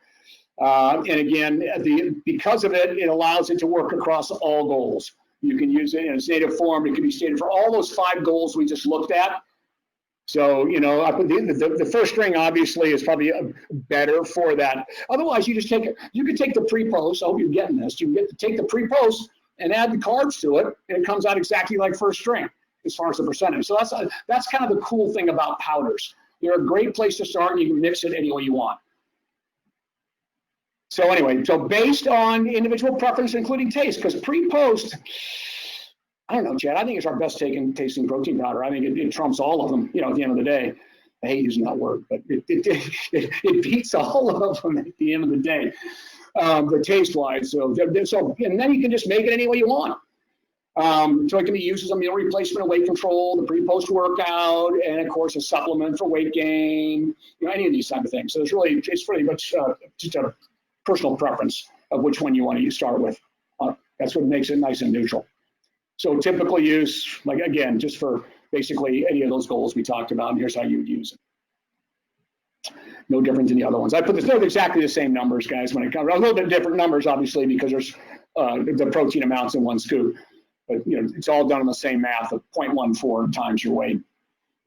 And again, because of it, it allows it to work across all goals. You can use it in its native form. It can be stated for all those 5 goals we just looked at. So, I put the first string obviously is probably better for that. Otherwise, you can take the pre-post. I hope you're getting this. You can take the pre-post and add the carbs to it, and it comes out exactly like first string as far as the percentage. So that's kind of the cool thing about powders. They're a great place to start, and you can mix it any way you want. So anyway, so based on individual preference, including taste, because pre-post, I don't know, Chad, I think it's our best tasting protein powder. I think it trumps all of them, at the end of the day. I hate using that word, but it beats all of them at the end of the day, the taste-wise. So, and then you can just make it any way you want. So it can be used as a meal replacement, weight control, the pre-post workout, and of course a supplement for weight gain, any of these type of things. So it's pretty much just a personal preference of which one you want to start with. That's what makes it nice and neutral. So typical use, like again, just for basically any of those goals we talked about, and here's how you would use it. No different than the other ones. I put this, they're exactly the same numbers, guys, when it comes, a little bit different numbers, obviously, because there's the protein amounts in one scoop. But it's all done on the same math of 0.14 times your weight.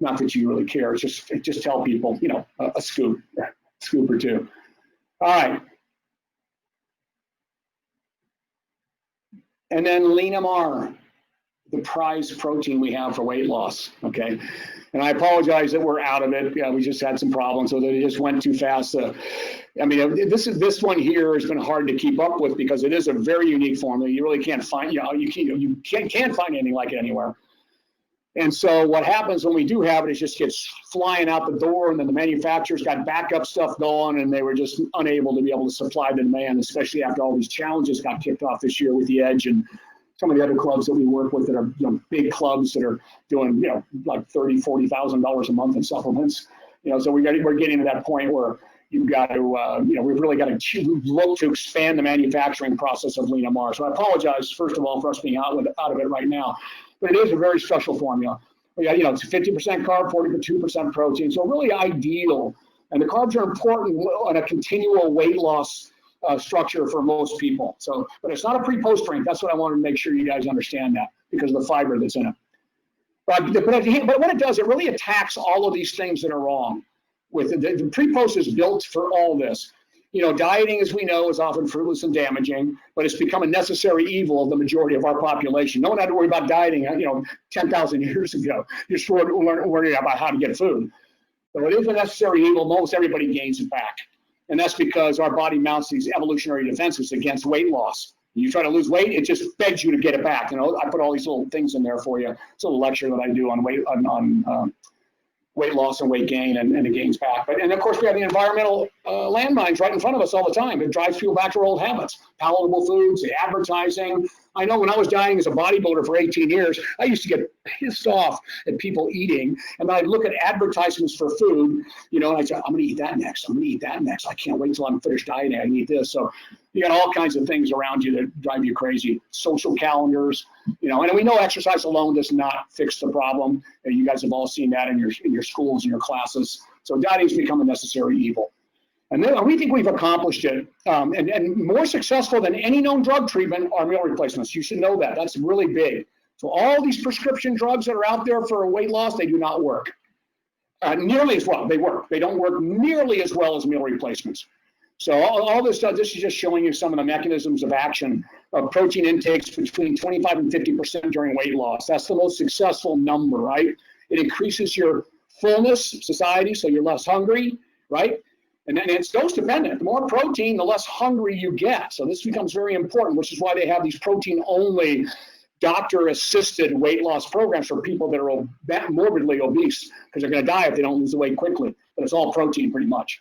Not that you really care. It's just tell people, a scoop or two. All right. And then LeanMR, the prized protein we have for weight loss. Okay. And I apologize that we're out of it. We just had some problems, so that it just went too fast. This one here has been hard to keep up with because it is a very unique formula. You really can't find, you can't find anything like it anywhere. And so what happens when we do have it, it just gets flying out the door, and then the manufacturers got backup stuff going, and they were just unable to be able to supply the demand, especially after all these challenges got kicked off this year with the Edge and some of the other clubs that we work with that are big clubs that are doing like $30,000, $40,000 a month in supplements. So we're getting to that point where you've got to, we've really got to look to expand the manufacturing process of lean MR. So I apologize, first of all, for us being out of it right now, but it is a very special formula. It's 50% carb, 42% protein, so really ideal. And the carbs are important on a continual weight loss structure for most people. So, but it's not a pre-post drink. That's what I wanted to make sure you guys understand that because of the fiber that's in it. But what it does, it really attacks all of these things that are wrong. With the pre-post is built for all this. Dieting, as we know, is often fruitless and damaging, but it's become a necessary evil of the majority of our population. No one had to worry about dieting, 10,000 years ago. You're just worried about how to get food. So it is a necessary evil. Most everybody gains it back. And that's because our body mounts these evolutionary defenses against weight loss. You try to lose weight, it just begs you to get it back. I put all these little things in there for you. It's a little lecture that I do on weight loss and weight gain and it gains back. And of course, we have the environmental landmines right in front of us all the time. It drives people back to our old habits. Palatable foods, the advertising. I know when I was dieting as a bodybuilder for 18 years, I used to get pissed off at people eating. And I'd look at advertisements for food, and I'd say, I'm going to eat that next. I'm going to eat that next. I can't wait until I'm finished dieting. I can eat this. So you got all kinds of things around you that drive you crazy. Social calendars, and we know exercise alone does not fix the problem. You guys have all seen that in your schools and your classes. So dieting's become a necessary evil. And then we think we've accomplished it. And more successful than any known drug treatment are meal replacements. You should know that. That's really big. So all these prescription drugs that are out there for weight loss, they do not work nearly as well. They work. They don't work nearly as well as meal replacements. So all this stuff, this is just showing you some of the mechanisms of action of protein intakes between 25 and 50% during weight loss. That's the most successful number, right? It increases your fullness, satiety, so you're less hungry, right? And then it's dose dependent. The more protein, the less hungry you get. So this becomes very important, which is why they have these protein-only doctor-assisted weight loss programs for people that are morbidly obese, because they're going to die if they don't lose the weight quickly. But it's all protein pretty much.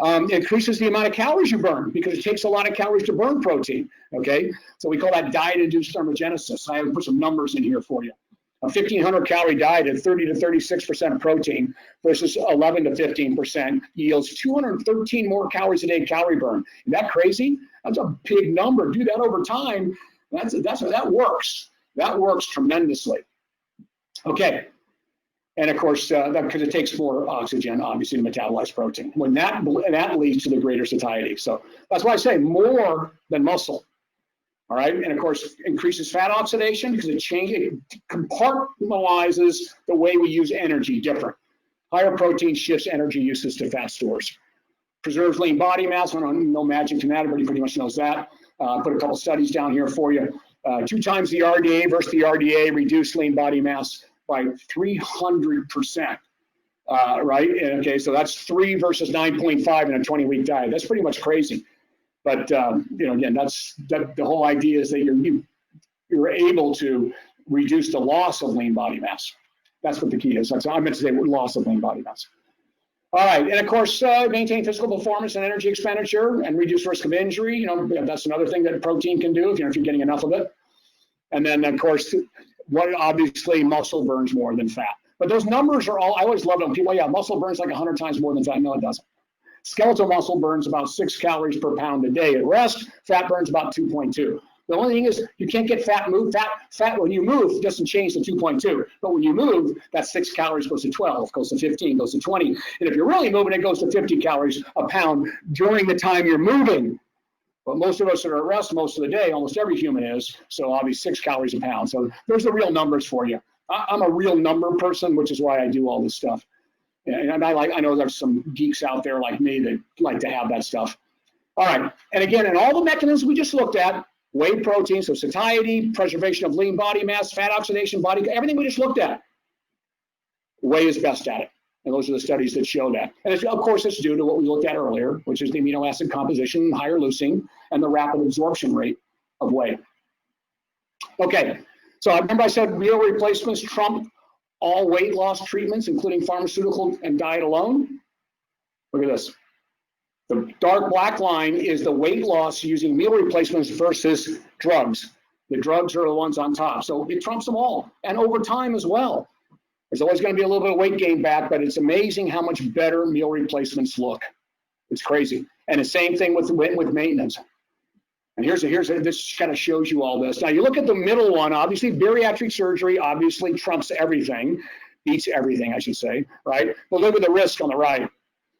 It increases the amount of calories you burn because it takes a lot of calories to burn protein, okay? So we call that diet-induced thermogenesis. I have put some numbers in here for you. A 1,500 calorie diet at 30 to 36% protein versus 11 to 15% yields 213 more calories a day calorie burn. Isn't that crazy? That's a big number. Do that over time. That works. That works tremendously. Okay. And of course, because it takes more oxygen, obviously, to metabolize protein. When that leads to the greater satiety. So that's why I say more than muscle. All right, and of course, increases fat oxidation because it compartmentalizes the way we use energy different. Higher protein shifts energy uses to fat stores. Preserves lean body mass. I don't know magic to that. Everybody pretty much knows that. Put a couple studies down here for you. 2 times the RDA versus the RDA reduced lean body mass by 300%. Right? And, okay, so that's 3 versus 9.5 in a 20-week diet. That's pretty much crazy. But again, the whole idea is that you're able to reduce the loss of lean body mass. That's what the key is. I meant to say loss of lean body mass. All right, and of course, maintain physical performance and energy expenditure and reduce risk of injury. That's another thing that protein can do if you're getting enough of it. And then, of course, obviously muscle burns more than fat. But those numbers are all. I always love them. People, yeah, muscle burns like 100 times more than fat. No, it doesn't. Skeletal muscle burns about 6 calories per pound a day at rest. Fat burns about 2.2. The only thing is you can't get fat moved. Fat when you move doesn't change to 2.2. But when you move, that 6 calories goes to 12, goes to 15, goes to 20. And if you're really moving, it goes to 50 calories a pound during the time you're moving. But most of us are at rest most of the day. Almost every human is. So obviously 6 calories a pound. So there's the real numbers for you. I'm a real number person, which is why I do all this stuff. And I know there's some geeks out there like me that like to have that stuff. All right. And again, in all the mechanisms we just looked at, whey protein, so satiety, preservation of lean body mass, fat oxidation, everything we just looked at, whey is best at it. And those are the studies that show that. And of course, it's due to what we looked at earlier, which is the amino acid composition, higher leucine, and the rapid absorption rate of whey. Okay. So I remember I said meal replacements trump all weight loss treatments, including pharmaceutical and diet alone. Look at this. The dark black line is the weight loss using meal replacements versus drugs. The drugs are the ones on top. So it trumps them all. And over time as well. There's always going to be a little bit of weight gain back, but it's amazing how much better meal replacements look. It's crazy. And the same thing with maintenance. And this kind of shows you all this. Now you look at the middle one, obviously bariatric surgery obviously trumps everything, beats everything, I should say, right? But look at the risk on the right.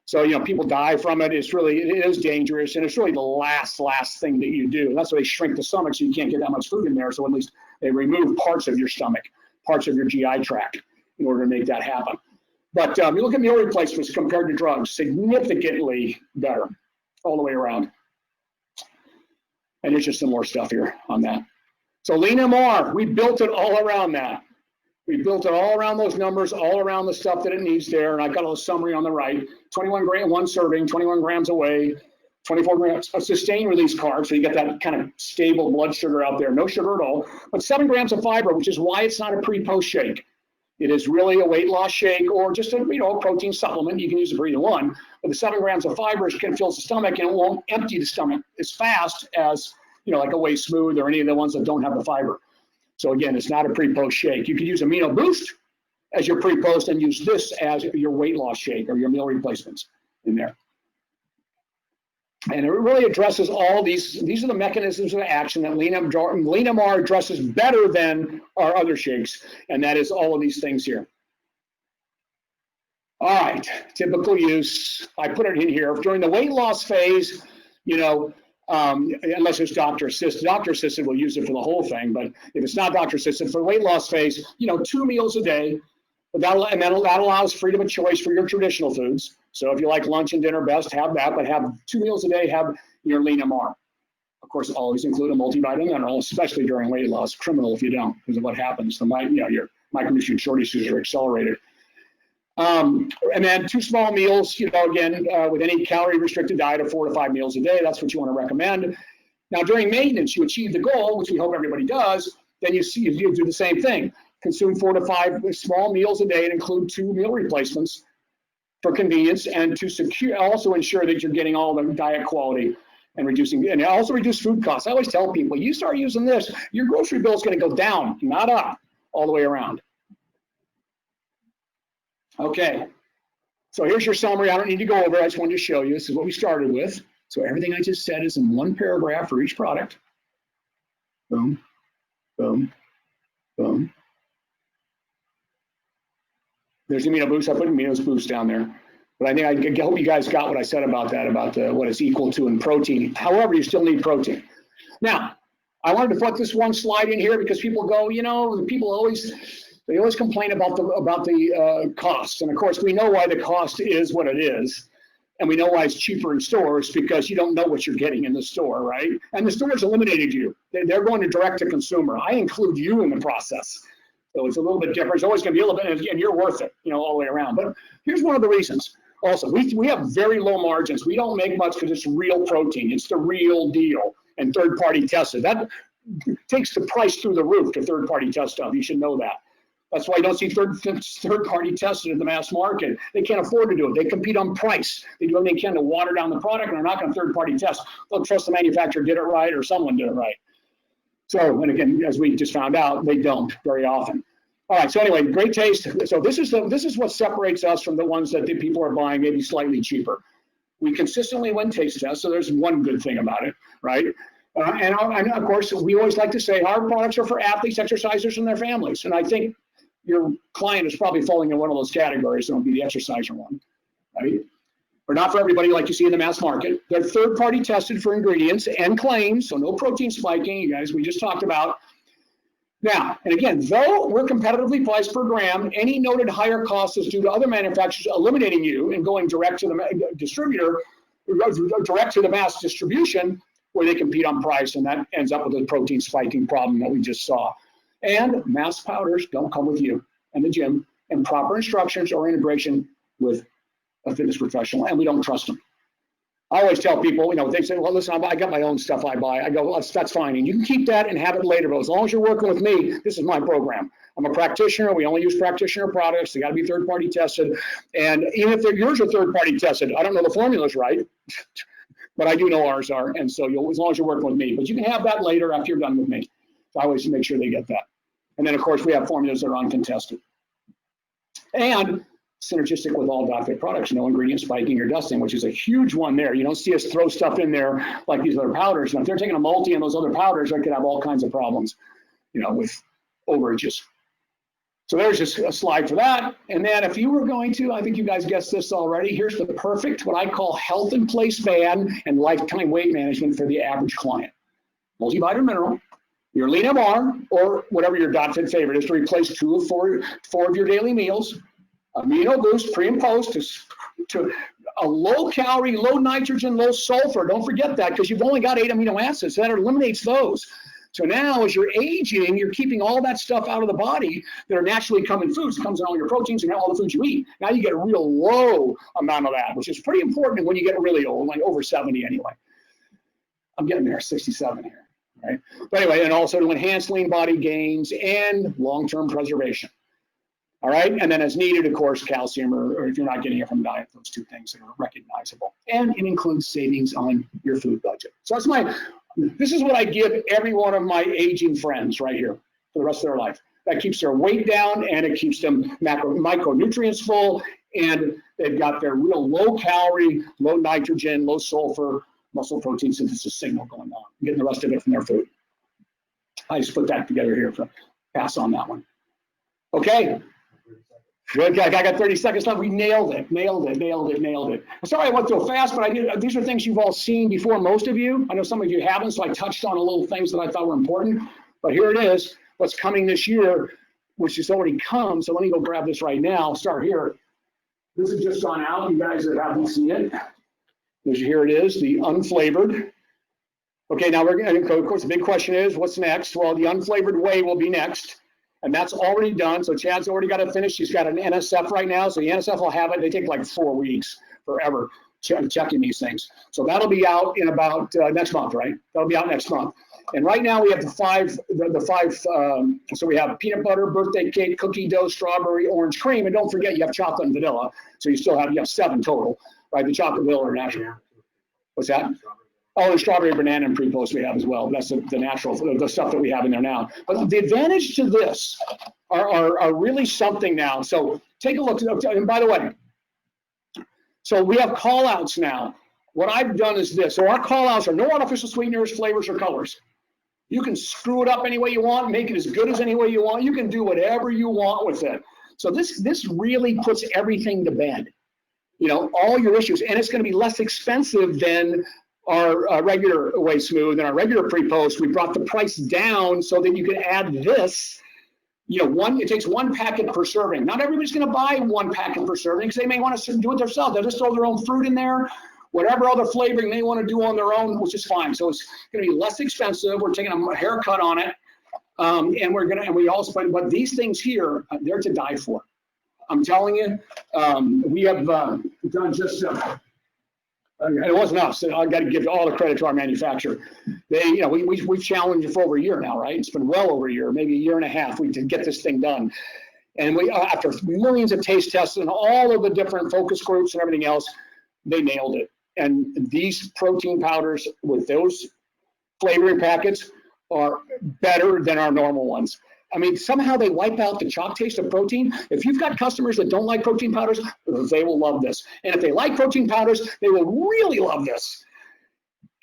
So, you know, people die from it. It is dangerous, and it's really the last thing that you do. And that's why they shrink the stomach so you can't get that much food in there. So at least they remove parts of your stomach, parts of your GI tract in order to make that happen. But you look at meal replacements compared to drugs, significantly better all the way around. And there's just some more stuff here on that. So lean MR, we built it all around that. We built it all around those numbers, all around the stuff that it needs there. And I've got a little summary on the right. 21 grams, one serving, 21 grams a whey, 24 grams of sustained release carbs. So you get that kind of stable blood sugar out there. No sugar at all. But 7 grams of fiber, which is why it's not a pre-post shake. It is really a weight loss shake or just a protein supplement. You can use it for either one. But the 7 grams of fiber can fill the stomach and it won't empty the stomach as fast as like a Whey Smooth or any of the ones that don't have the fiber. So again, it's not a pre-post shake. You could use Amino Boost as your pre-post and use this as your weight loss shake or your meal replacements in there. And it really addresses all these. These are the mechanisms of action that Lean MR addresses better than our other shakes, and that is all of these things here. All right, typical use. I put it in here. During the weight loss phase, unless it's doctor assisted. Doctor assisted will use it for the whole thing, but if it's not doctor assisted for weight loss phase, 2 meals a day. But that allows freedom of choice for your traditional foods. So if you like lunch and dinner best, have that, but have 2 meals a day, have your Lean MR. Of course, always include a multivitamin mineral, especially during weight loss. Criminal if you don't, because of what happens. Your micronutrient shortages are accelerated. And then 2 small meals, again, with any calorie restricted diet of 4 to 5 meals a day. That's what you want to recommend. Now, during maintenance, you achieve the goal, which we hope everybody does. Then you do the same thing. Consume 4 to 5 small meals a day and include 2 meal replacements for convenience and to also ensure that you're getting all the diet quality and also reduce food costs. I always tell people, you start using this, your grocery bill is going to go down, not up, all the way around. Okay, so here's your summary. I don't need to go over it. I just wanted to show you. This is what we started with. So everything I just said is in one paragraph for each product. Boom, boom, boom. There's Amino Boost. I put Amino Boost down there. But I hope you guys got what I said about that, about what it's equal to in protein. However, you still need protein. Now, I wanted to put this one slide in here because people go, people always complain about the cost. And of course, we know why the cost is what it is. And we know why it's cheaper in stores because you don't know what you're getting in the store, right? And the stores eliminated you. They're going to direct to consumer. I include you in the process. So it's a little bit different. It's always going to be a little bit, and you're worth it, all the way around. But here's one of the reasons. Also, we have very low margins. We don't make much because it's real protein. It's the real deal and third-party tested. That takes the price through the roof to third-party test stuff. You should know that. That's why you don't see third-party tested in the mass market. They can't afford to do it. They compete on price. They do everything they can to water down the product, and they're not going to third-party test. They'll trust the manufacturer did it right or someone did it right. So, and again, as we just found out, they don't very often. All right, so anyway, great taste. So this is what separates us from the ones that the people are buying maybe slightly cheaper. We consistently win taste tests, so there's one good thing about it, right? And of course, we always like to say our products are for athletes, exercisers, and their families. And I think your client is probably falling in one of those categories. So it'll be the exerciser one, right? But not for everybody like you see in the mass market. They're third-party tested for ingredients and claims, so no protein spiking, you guys, we just talked about. Now, and again, though we're competitively priced per gram, any noted higher cost is due to other manufacturers eliminating you and going direct to the distributor, direct to the mass distribution, where they compete on price, and that ends up with the protein spiking problem that we just saw. And mass powders don't come with you and the gym, and proper instructions or integration with a fitness professional, and we don't trust them. I always tell people, they say, well, listen, I got my own stuff I buy. I go, well, that's fine. And you can keep that and have it later, but as long as you're working with me, this is my program. I'm a practitioner. We only use practitioner products. They got to be third-party tested. And even if yours are third-party tested, I don't know the formula's right, but I do know ours are. And so as long as you're working with me, but you can have that later after you're done with me. So I always make sure they get that. And then, of course, we have formulas that are uncontested. And synergistic with all .fit products, no ingredient spiking or dusting, which is a huge one there. You don't see us throw stuff in there like these other powders. Now, if they're taking a multi and those other powders, I could have all kinds of problems, you know, with overages. So there's just a slide for that. And then if you were going to, I think you guys guessed this already, here's the perfect, what I call health and play span and lifetime weight management for the average client. Multivitamin mineral, your lean MR, or whatever your .fit favorite is, to replace 2 of 4 of your daily meals. Amino boost pre and post to a low calorie, low nitrogen, low sulfur. Don't forget that, because you've only got 8 amino acids. So that eliminates those. So now as you're aging, you're keeping all that stuff out of the body that are naturally coming foods. It comes in all your proteins and all the foods you eat. Now you get a real low amount of that, which is pretty important when you get really old, like over 70 anyway. I'm getting there, 67 here, right? But anyway, and also to enhance lean body gains and long-term preservation. All right, and then as needed, of course, calcium, or if you're not getting it from diet, those 2 things that are recognizable. And it includes savings on your food budget. So this is what I give every one of my aging friends right here for the rest of their life. That keeps their weight down, and it keeps them micronutrients full, and they've got their real low calorie, low nitrogen, low sulfur muscle protein synthesis signal going on, getting the rest of it from their food. I just put that together here to pass on that one. Okay. Good, I got 30 seconds left. We nailed it. I'm sorry I went so fast, but these are things you've all seen before, most of you. I know some of you haven't, so I touched on a little things that I thought were important. But here it is, what's coming this year, which has already come. So let me go grab this right now. Start here. This has just gone out. You guys that haven't seen it. Here it is, the unflavored. Okay, now we're going to, of course, the big question is, what's next? Well, the unflavored whey will be next. And that's already done. So Chad's already got it finished. He's got an NSF right now. So the NSF will have it. They take like 4 weeks, forever, checking these things. So that'll be out in about next month, right? That'll be out next month. And right now we have the five. So we have peanut butter, birthday cake, cookie dough, strawberry, orange cream. And don't forget, you have chocolate and vanilla. So you have 7 total, right? The chocolate vanilla are natural. What's that? Oh, the strawberry, banana, and pre-post we have as well. That's the natural, the stuff that we have in there now. But the advantage to this are really something now. So take a look. And by the way, so we have call outs now. What I've done is this. So our call outs are no artificial sweeteners, flavors, or colors. You can screw it up any way you want, make it as good as any way you want. You can do whatever you want with it. So this really puts everything to bed. You know, all your issues. And it's going to be less expensive than our regular Whey Smooth and our regular pre-post. We brought the price down so that you can add this. You know, it takes 1 packet per serving. Not everybody's going to buy 1 packet per serving because they may want to do it themselves. They'll just throw their own fruit in there, whatever other flavoring they want to do on their own, which is fine. So it's going to be less expensive. We're taking a haircut on it, but these things here, they're to die for. I'm telling you, we have done just. It wasn't us. I got to give all the credit to our manufacturer. We've challenged for over a year now, right? It's been well over a year, maybe a year and a half, to get this thing done. And we, after millions of taste tests and all of the different focus groups and everything else, they nailed it. And these protein powders with those flavoring packets are better than our normal ones. I mean, somehow they wipe out the chalk taste of protein. If you've got customers that don't like protein powders, they will love this. And if they like protein powders, they will really love this.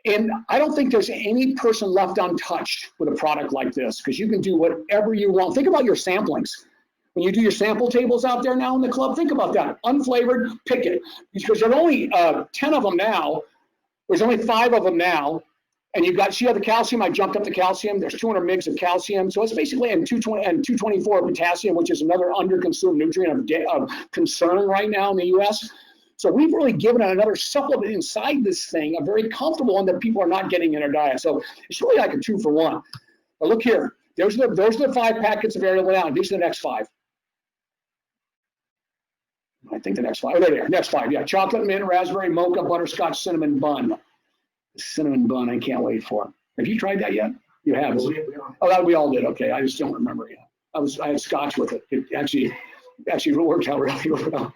And I don't think there's any person left untouched with a product like this, because you can do whatever you want. Think about your samplings. When you do your sample tables out there now in the club, think about that. Unflavored, pick it. Because there's only 10 of them now. There's only 5 of them now. And see how the calcium, I jumped up the calcium. There's 200 mgs of calcium. So it's basically, and 224 of potassium, which is another underconsumed nutrient of concern right now in the US. So we've really given it another supplement inside this thing, a very comfortable one that people are not getting in their diet. So it's really like a 2-for-1. But look here, those are the 5 packets available now. These are the next 5. I think the next 5, there they are, next 5, yeah. Chocolate, mint, raspberry, mocha, butterscotch, cinnamon bun. Cinnamon bun, I can't wait for. Have you tried that yet? You have. Oh, that we all did. Okay, I just don't remember yet. I had scotch with it. It actually worked out really well.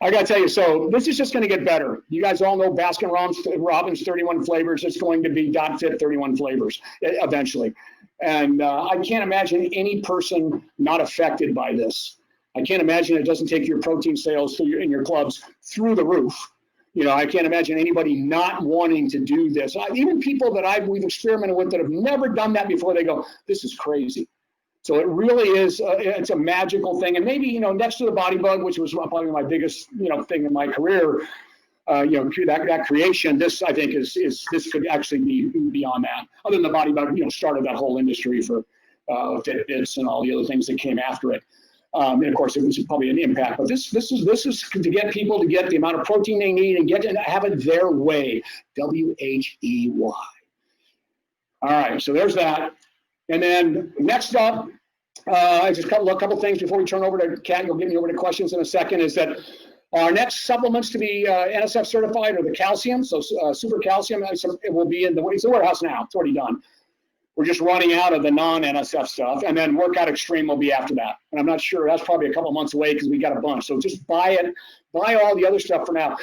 I got to tell you, so this is just going to get better. You guys all know Baskin-Robbins 31 flavors. It's going to be .fit 31 flavors eventually. And I can't imagine any person not affected by this. I can't imagine it doesn't take your protein sales in your clubs through the roof. You know, I can't imagine anybody not wanting to do this. Even people that we've experimented with that have never done that before, they go, this is crazy. So it really is, it's a magical thing. And maybe, you know, next to the body bug, which was probably my biggest, you know, thing in my career, you know, that creation, this I think this could actually be beyond that. Other than the body bug, you know, started that whole industry for Fitbits and all the other things that came after it. And of course, it was probably an impact. But this is to get people to get the amount of protein they need and get to have it their way. WHEY. All right, so there's that. And then next up, I just got a couple things before we turn over to Kat. You'll get me over to questions in a second. Is that our next supplements to be NSF certified are the calcium. So super calcium, it will be it's the warehouse now. It's already done. We're just running out of the non-NSF stuff, and then Workout Extreme will be after that. And I'm not sure, that's probably a couple months away because we got a bunch. So just buy it, buy all the other stuff for now.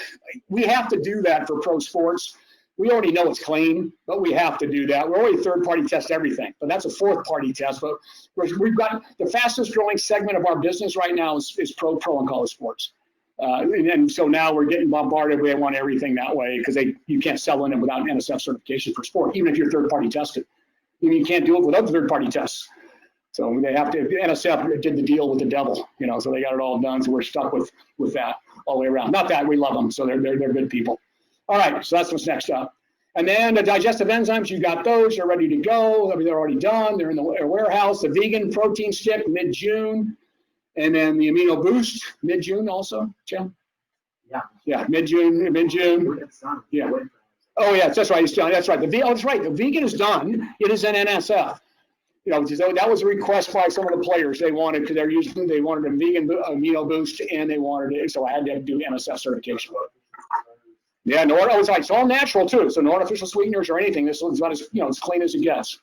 We have to do that for pro sports. We already know it's clean, but we have to do that. We're already third-party test everything, but that's a fourth-party test. But we've got the fastest-growing segment of our business right now is pro and college sports. And so now we're getting bombarded. We want everything that way because you can't sell in it without NSF certification for sport, even if you're third-party tested. You can't do it without the third-party tests. So they have to. NSF did the deal with the devil, you know. So they got it all done. So we're stuck with that all the way around. Not that we love them. So they're good people. All right. So that's what's next up. And then the digestive enzymes, you got those. They're ready to go. I mean, they're already done. They're in the warehouse. The vegan protein stick mid-June, and then the amino boost mid-June also. Jim? Yeah. Mid-June. Yeah. Oh yeah, that's right. It's done. That's right. That's right. The vegan is done. It is an NSF. You know, that was a request by some of the players. They wanted they wanted a vegan amino boost, and they wanted it. So I had to do NSF certification. Yeah, it's all natural too. So no artificial sweeteners or anything. This one's about as as clean as it gets.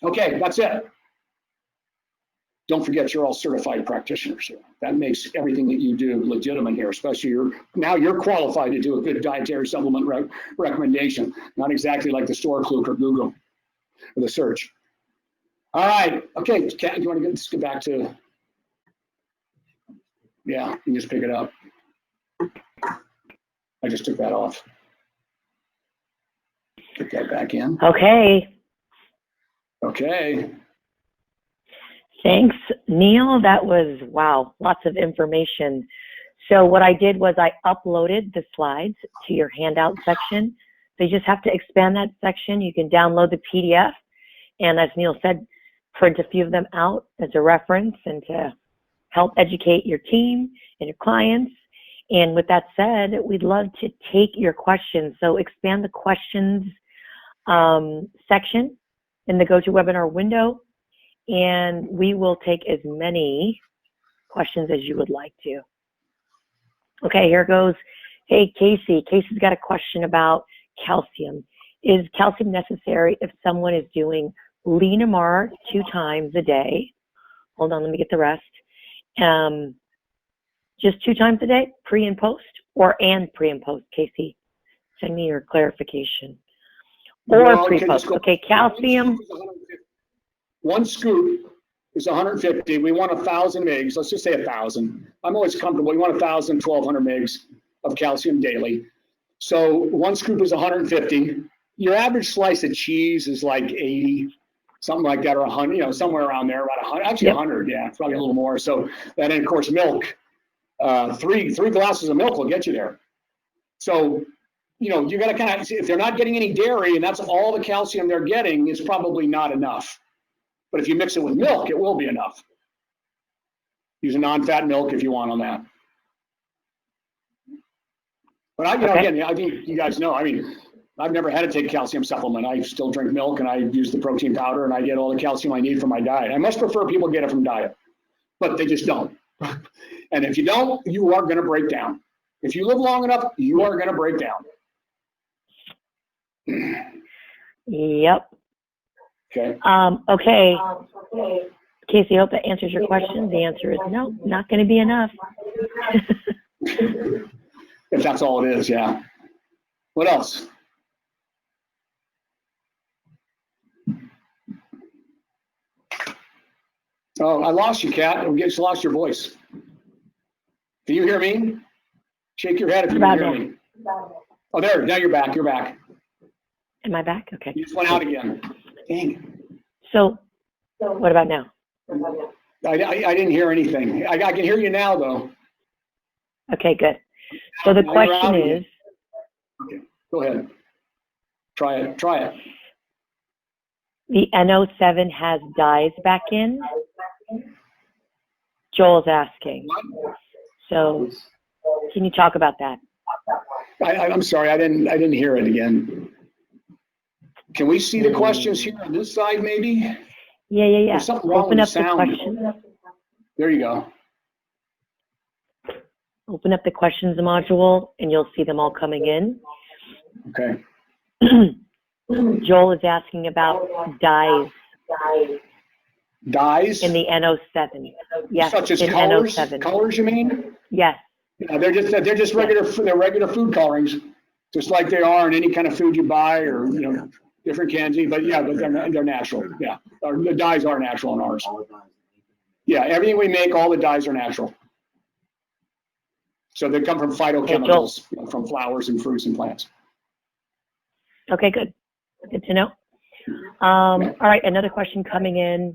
Okay, that's it. Don't forget, you're all certified practitioners. That makes everything that you do legitimate here, especially now you're qualified to do a good dietary supplement recommendation, not exactly like the store Fluke or Google or the search. All right, okay, Kat, do you want to get back to, yeah, you just pick it up. I just took that off. Put that back in. Okay. Okay. Thanks, Neil. That was, wow, lots of information. So what I did was I uploaded the slides to your handout section. So you just have to expand that section. You can download the PDF. And as Neil said, print a few of them out as a reference and to help educate your team and your clients. And with that said, we'd love to take your questions. So expand the questions section in the GoToWebinar window, and we will take as many questions as you would like to. Okay, here goes. Hey, Casey. Casey's got a question about calcium. Is calcium necessary if someone is doing lean MR 2 times a day? Hold on, let me get the rest. Just 2 times a day, pre and post, and pre and post, Casey? Send me your clarification. Or pre-post. Okay, calcium. 1 scoop is 150. We want 1,000 mgs. Let's just say 1,000. I'm always comfortable. We want 1,000, 1,200 mgs of calcium daily. So 1 scoop is 150. Your average slice of cheese is like 80, something like that, or 100, somewhere around there, about 100. Actually, yep. 100, yeah, probably a little more. So, and then of course milk. 3 glasses of milk will get you there. So, you got to kind of, if they're not getting any dairy and that's all the calcium they're getting, it's probably not enough. But if you mix it with milk, it will be enough. Use a non-fat milk if you want on that. But again, I think you guys know, I've never had to take a calcium supplement. I still drink milk and I use the protein powder and I get all the calcium I need from my diet. I much prefer people get it from diet, but they just don't. And if you don't, you are going to break down. If you live long enough, you are going to break down. Yep. Okay. Okay. Casey, I hope that answers your question. The answer is no, not going to be enough. If that's all it is, yeah. What else? Oh, I lost you, Kat. I just lost your voice. Can you hear me? Shake your head if you can hear me. Oh, there. Now you're back. You're back. Am I back? Okay. You just went out again. Dang. So what about now? I didn't hear anything. I can hear you now, though. Okay, good. So the Now you're out question again. is, Okay, go ahead. Try it. Try it. the NO7 has dyes back in? Joel's asking. So can you talk about that? I'm sorry. I didn't hear it again. Can we see the questions here on this side, maybe? Yeah. There's something wrong Open with up the sound. the questions. There you go. Open up the questions module, and you'll see them all coming in. Okay. Joel is asking about dyes Dyes? in the NO7. Yes, Such as in colors? NO7. Colors, you mean? Yes. Yeah, they're just regular food colorings, just like they are in any kind of food you buy, or different cans. But yeah, but they're natural. Yeah, the dyes are natural in ours. Yeah, everything we make, all the dyes are natural. So they come from phytochemicals, from flowers and fruits and plants. Okay, good. Good to know. All right, another question coming in.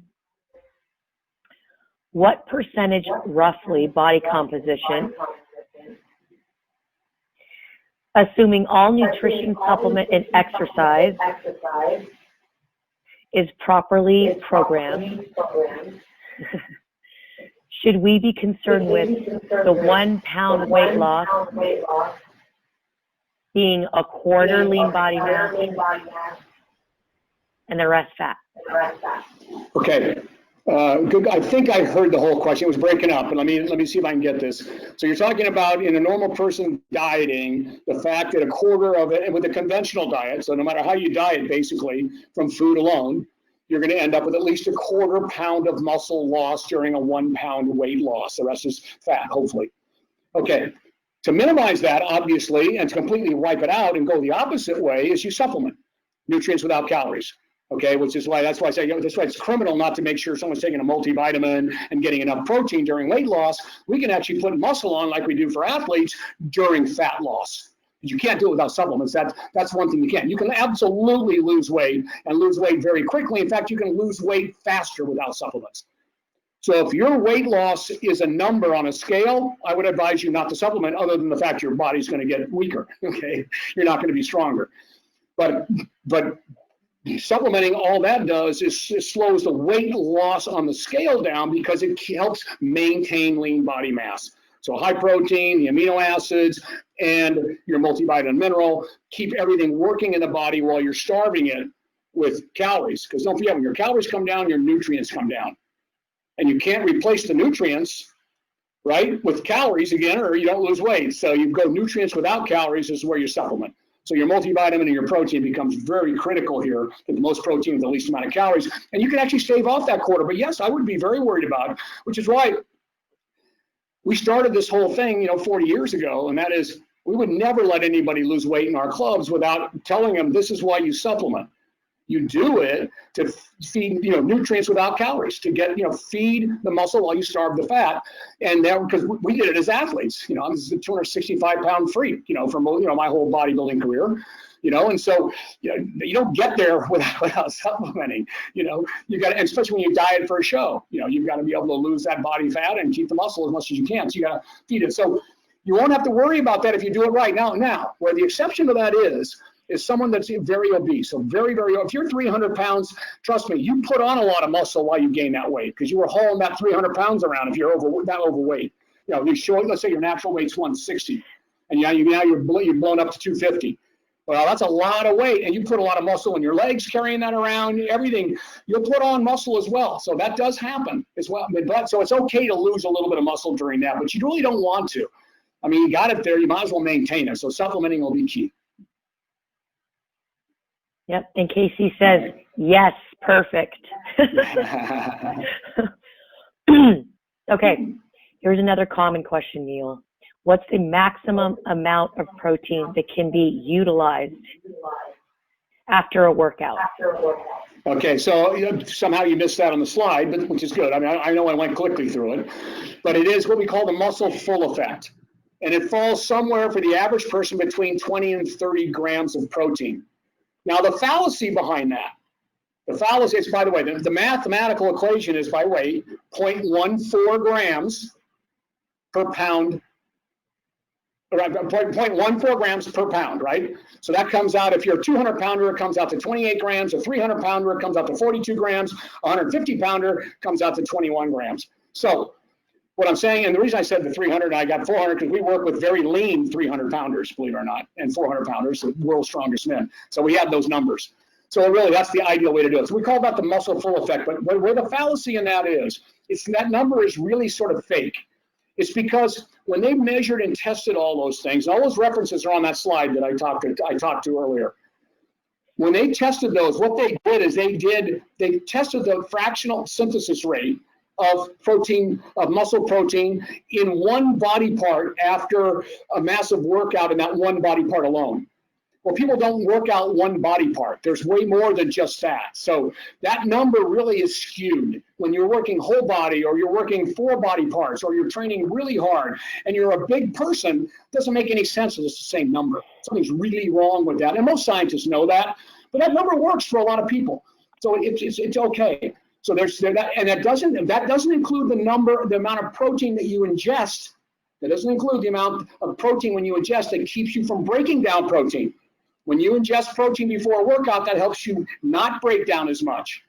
What percentage, roughly, body composition, assuming all nutrition, supplement, and exercise is properly programmed, should we be concerned with the 1 pound weight loss being a quarter lean body mass and the rest fat? Okay. Good. I think I heard the whole question. It was breaking up, but let me see if I can get this. So you're talking about, in a normal person dieting, the fact that a quarter of it, and with a conventional diet, so no matter how you diet, basically from food alone, you're going to end up with at least a quarter pound of muscle loss during a 1 pound weight loss. The rest is fat, hopefully. Okay. To minimize that, obviously, and to completely wipe it out and go the opposite way, is you supplement nutrients without calories. Okay, that's why I say, that's why it's criminal not to make sure someone's taking a multivitamin and getting enough protein during weight loss. We can actually put muscle on like we do for athletes during fat loss. But you can't do it without supplements. That's one thing you can't. You can absolutely lose weight, and lose weight very quickly. In fact, you can lose weight faster without supplements. So if your weight loss is a number on a scale, I would advise you not to supplement, other than the fact your body's going to get weaker. Okay, you're not going to be stronger. But supplementing, all that does is it slows the weight loss on the scale down, because it helps maintain lean body mass. So high protein, the amino acids, and your multivitamin mineral keep everything working in the body while you're starving it with calories. Because don't forget, when your calories come down, your nutrients come down. And you can't replace the nutrients, right, with calories again, or you don't lose weight. So you go nutrients without calories is where you supplement. So your multivitamin and your protein becomes very critical here, with the most protein with the least amount of calories. And you can actually shave off that quarter. But yes, I would be very worried about it, which is why we started this whole thing, 40 years ago. And that is, we would never let anybody lose weight in our clubs without telling them this is why you supplement. You do it to feed, nutrients without calories, to get, feed the muscle while you starve the fat. And that, because we did it as athletes, I was a 265-pound freak, for my whole bodybuilding career, and so, you don't get there without supplementing, you got to, especially when you diet for a show, you've got to be able to lose that body fat and keep the muscle as much as you can. So you got to feed it. So you won't have to worry about that if you do it right. Now, where the exception to that is someone that's very obese. So very, very, if you're 300 pounds, trust me, you put on a lot of muscle while you gain that weight, because you were hauling that 300 pounds around if you're that overweight. Let's say your natural weight's 160, and now you're blown up to 250. Well, that's a lot of weight, and you put a lot of muscle in your legs carrying that around, everything. You'll put on muscle as well. So that does happen as well. So it's okay to lose a little bit of muscle during that, but you really don't want to. I mean, you got it there, you might as well maintain it. So supplementing will be key. Yep, and Casey says, yes, perfect. Okay, here's another common question, Neil. What's the maximum amount of protein that can be utilized after a workout? Okay, so somehow you missed that on the slide, but which is good. I mean, I know I went quickly through it, but it is what we call the muscle full effect. And it falls somewhere for the average person between 20 and 30 grams of protein. Now, the fallacy behind that, the fallacy is, by the way, the mathematical equation is by weight, 0.14 grams per pound, right, 0.14 grams per pound, right? So that comes out, if you're a 200 pounder, it comes out to 28 grams, a 300 pounder, it comes out to 42 grams, a 150 pounder comes out to 21 grams. So what I'm saying, and the reason I said the 300, I got 400, because we work with very lean 300 pounders, believe it or not, and 400 pounders, the world's strongest men. So we have those numbers. So really, that's the ideal way to do it. So we call that the muscle full effect. But where the fallacy in that is, it's that number is really sort of fake. It's because when they measured and tested all those things, all those references are on that slide that I talked to earlier. When they tested those, what they did is they tested the fractional synthesis rate of protein, of muscle protein in one body part after a massive workout in that one body part alone. Well, people don't work out one body part. There's way more than just that. So that number really is skewed. When you're working whole body, or you're working 4 body parts, or you're training really hard and you're a big person, it doesn't make any sense that it's the same number. Something's really wrong with that. And most scientists know that, but that number works for a lot of people. So it's okay. So that doesn't include the amount of protein that you ingest. That doesn't include the amount of protein when you ingest that keeps you from breaking down protein. When you ingest protein before a workout, that helps you not break down as much.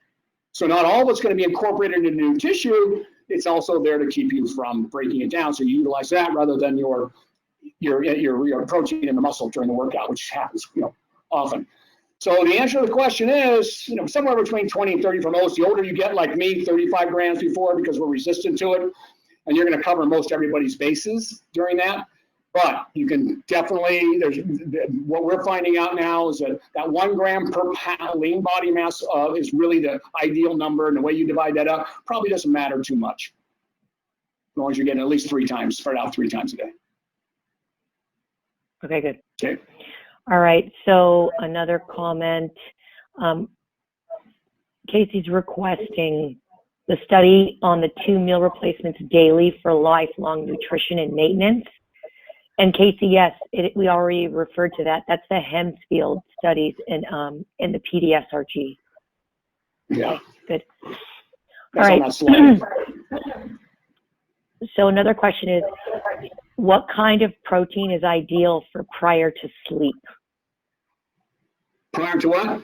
So not all of it's going to be incorporated into new tissue. It's also there to keep you from breaking it down. So you utilize that rather than your protein in the muscle during the workout, which happens, often. So the answer to the question is, somewhere between 20 and 30 for most. The older you get, like me, 35 grams before, because we're resistant to it, and you're going to cover most everybody's bases during that. But you can definitely, what we're finding out now is that 1 gram per pound lean body mass is really the ideal number, and the way you divide that up probably doesn't matter too much, as long as you're getting at least 3 times, spread out 3 times a day. Okay, good. Okay. All right, so another comment. Casey's requesting the study on the 2 meal replacements daily for lifelong nutrition and maintenance. And Casey, yes, we already referred to that. That's the Hemsfield studies in the PDSRG. Yeah. Good. That's all right. On that slide. So another question is, what kind of protein is ideal for prior to sleep? Prior to what?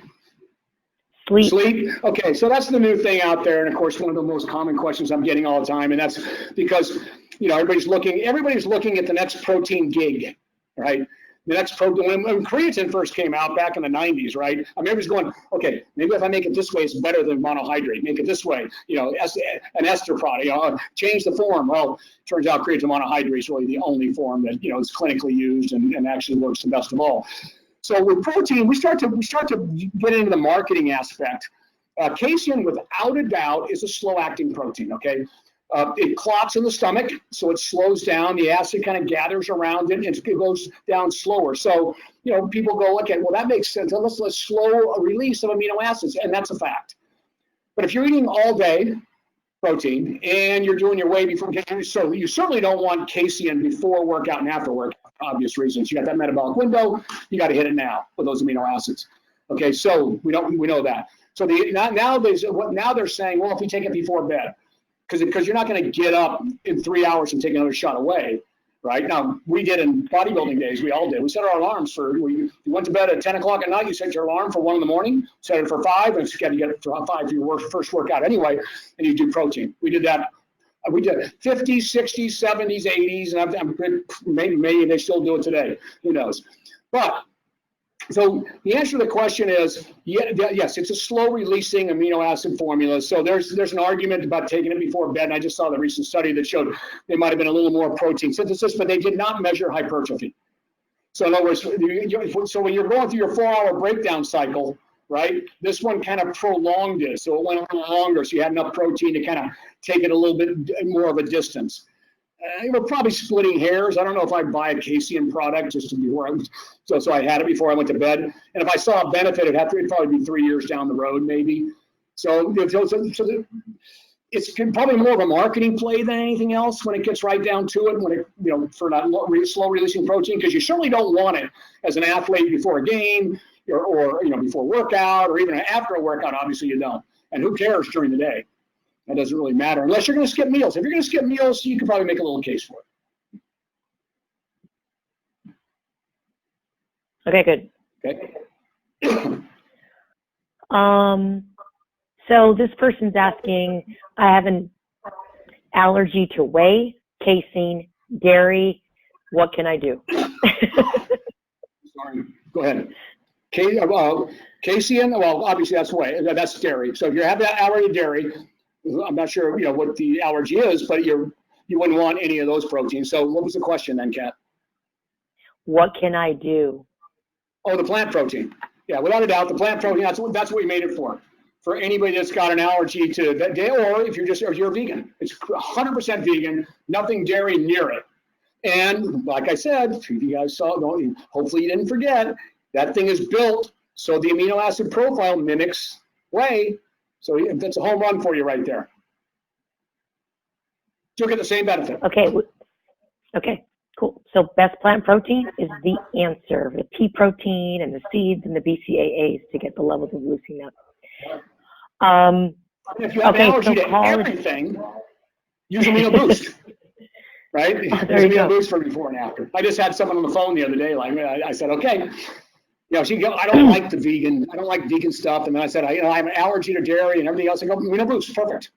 Sleep. Sleep. Okay, so that's the new thing out there, and of course, one of the most common questions I'm getting all the time, and that's because everybody's looking at the next protein gig, right? The next protein. When creatine first came out back in the 90s, right? I mean, everybody's going, okay, maybe if I make it this way, it's better than monohydrate. Make it this way, an ester product. Change the form. Well, turns out creatine monohydrate is really the only form that is clinically used and actually works the best of all. So with protein, we start to get into the marketing aspect. Casein, without a doubt, is a slow-acting protein. Okay, it clots in the stomach, so it slows down. The acid kind of gathers around it, and it goes down slower. So people go, okay, well that makes sense. Let's slow a release of amino acids, and that's a fact. But if you're eating all day protein and you're doing your whey before, so you certainly don't want casein before workout and after workout. Obvious reasons. You got that metabolic window, you got to hit it now with those amino acids. Okay, so we know that. So now they're saying, well, if we take it before bed, because you're not going to get up in 3 hours and take another shot of whey, right? Now we did in bodybuilding days, we all did. We set our alarms for. You went to bed at 10 o'clock at night. You set your alarm for 1 in the morning. Set it for 5, and you got to get it for 5 for your first workout anyway. And you do protein. We did that. We did 50s, 60s, 70s, 80s, and maybe they still do it today. Who knows? But so the answer to the question is, yes, it's a slow-releasing amino acid formula. So there's an argument about taking it before bed, and I just saw the recent study that showed there might have been a little more protein synthesis, but they did not measure hypertrophy. So in other words, so when you're going through your 4-hour breakdown cycle, right, this one kind of prolonged it. So it went a little longer, so you had enough protein to kind of take it a little bit more of a distance. We're probably splitting hairs. I don't know if I'd buy a casein product just to be where so I had it before I went to bed. And if I saw a benefit, it'd probably be 3 years down the road, maybe. So it's probably more of a marketing play than anything else when it gets right down to it, when it, for that slow releasing protein, because you certainly don't want it as an athlete before a game or before workout or even after a workout. Obviously you don't. And who cares during the day? That doesn't really matter unless you're going to skip meals. If you're going to skip meals, you can probably make a little case for it. Okay, good. Okay. So this person's asking, I have an allergy to whey, casein, dairy. What can I do? Sorry, go ahead. Casein, well, obviously that's whey, that's dairy. So if you have that allergy to dairy, I'm not sure what the allergy is, but you wouldn't want any of those proteins. So what was the question then, Kat? What can I do? Oh, the plant protein. Yeah, without a doubt, the plant protein, that's what we made it for. For anybody that's got an allergy to that day, or if you're a vegan, it's 100% vegan, nothing dairy near it. And like I said, if you guys saw, hopefully you didn't forget, that thing is built so the amino acid profile mimics whey. So that's a home run for you right there. You'll get the same benefit. Okay, cool. So best plant protein is the answer. The pea protein and the seeds and the BCAAs to get the levels of leucine up. If you have an allergy to everything, use Amino Boost. Right? Use Amino Boost for before and after. I just had someone on the phone the other day. Like I said, okay. She go, I don't like vegan stuff. And then I said, I have an allergy to dairy and everything else. I go, Amino Boost, perfect.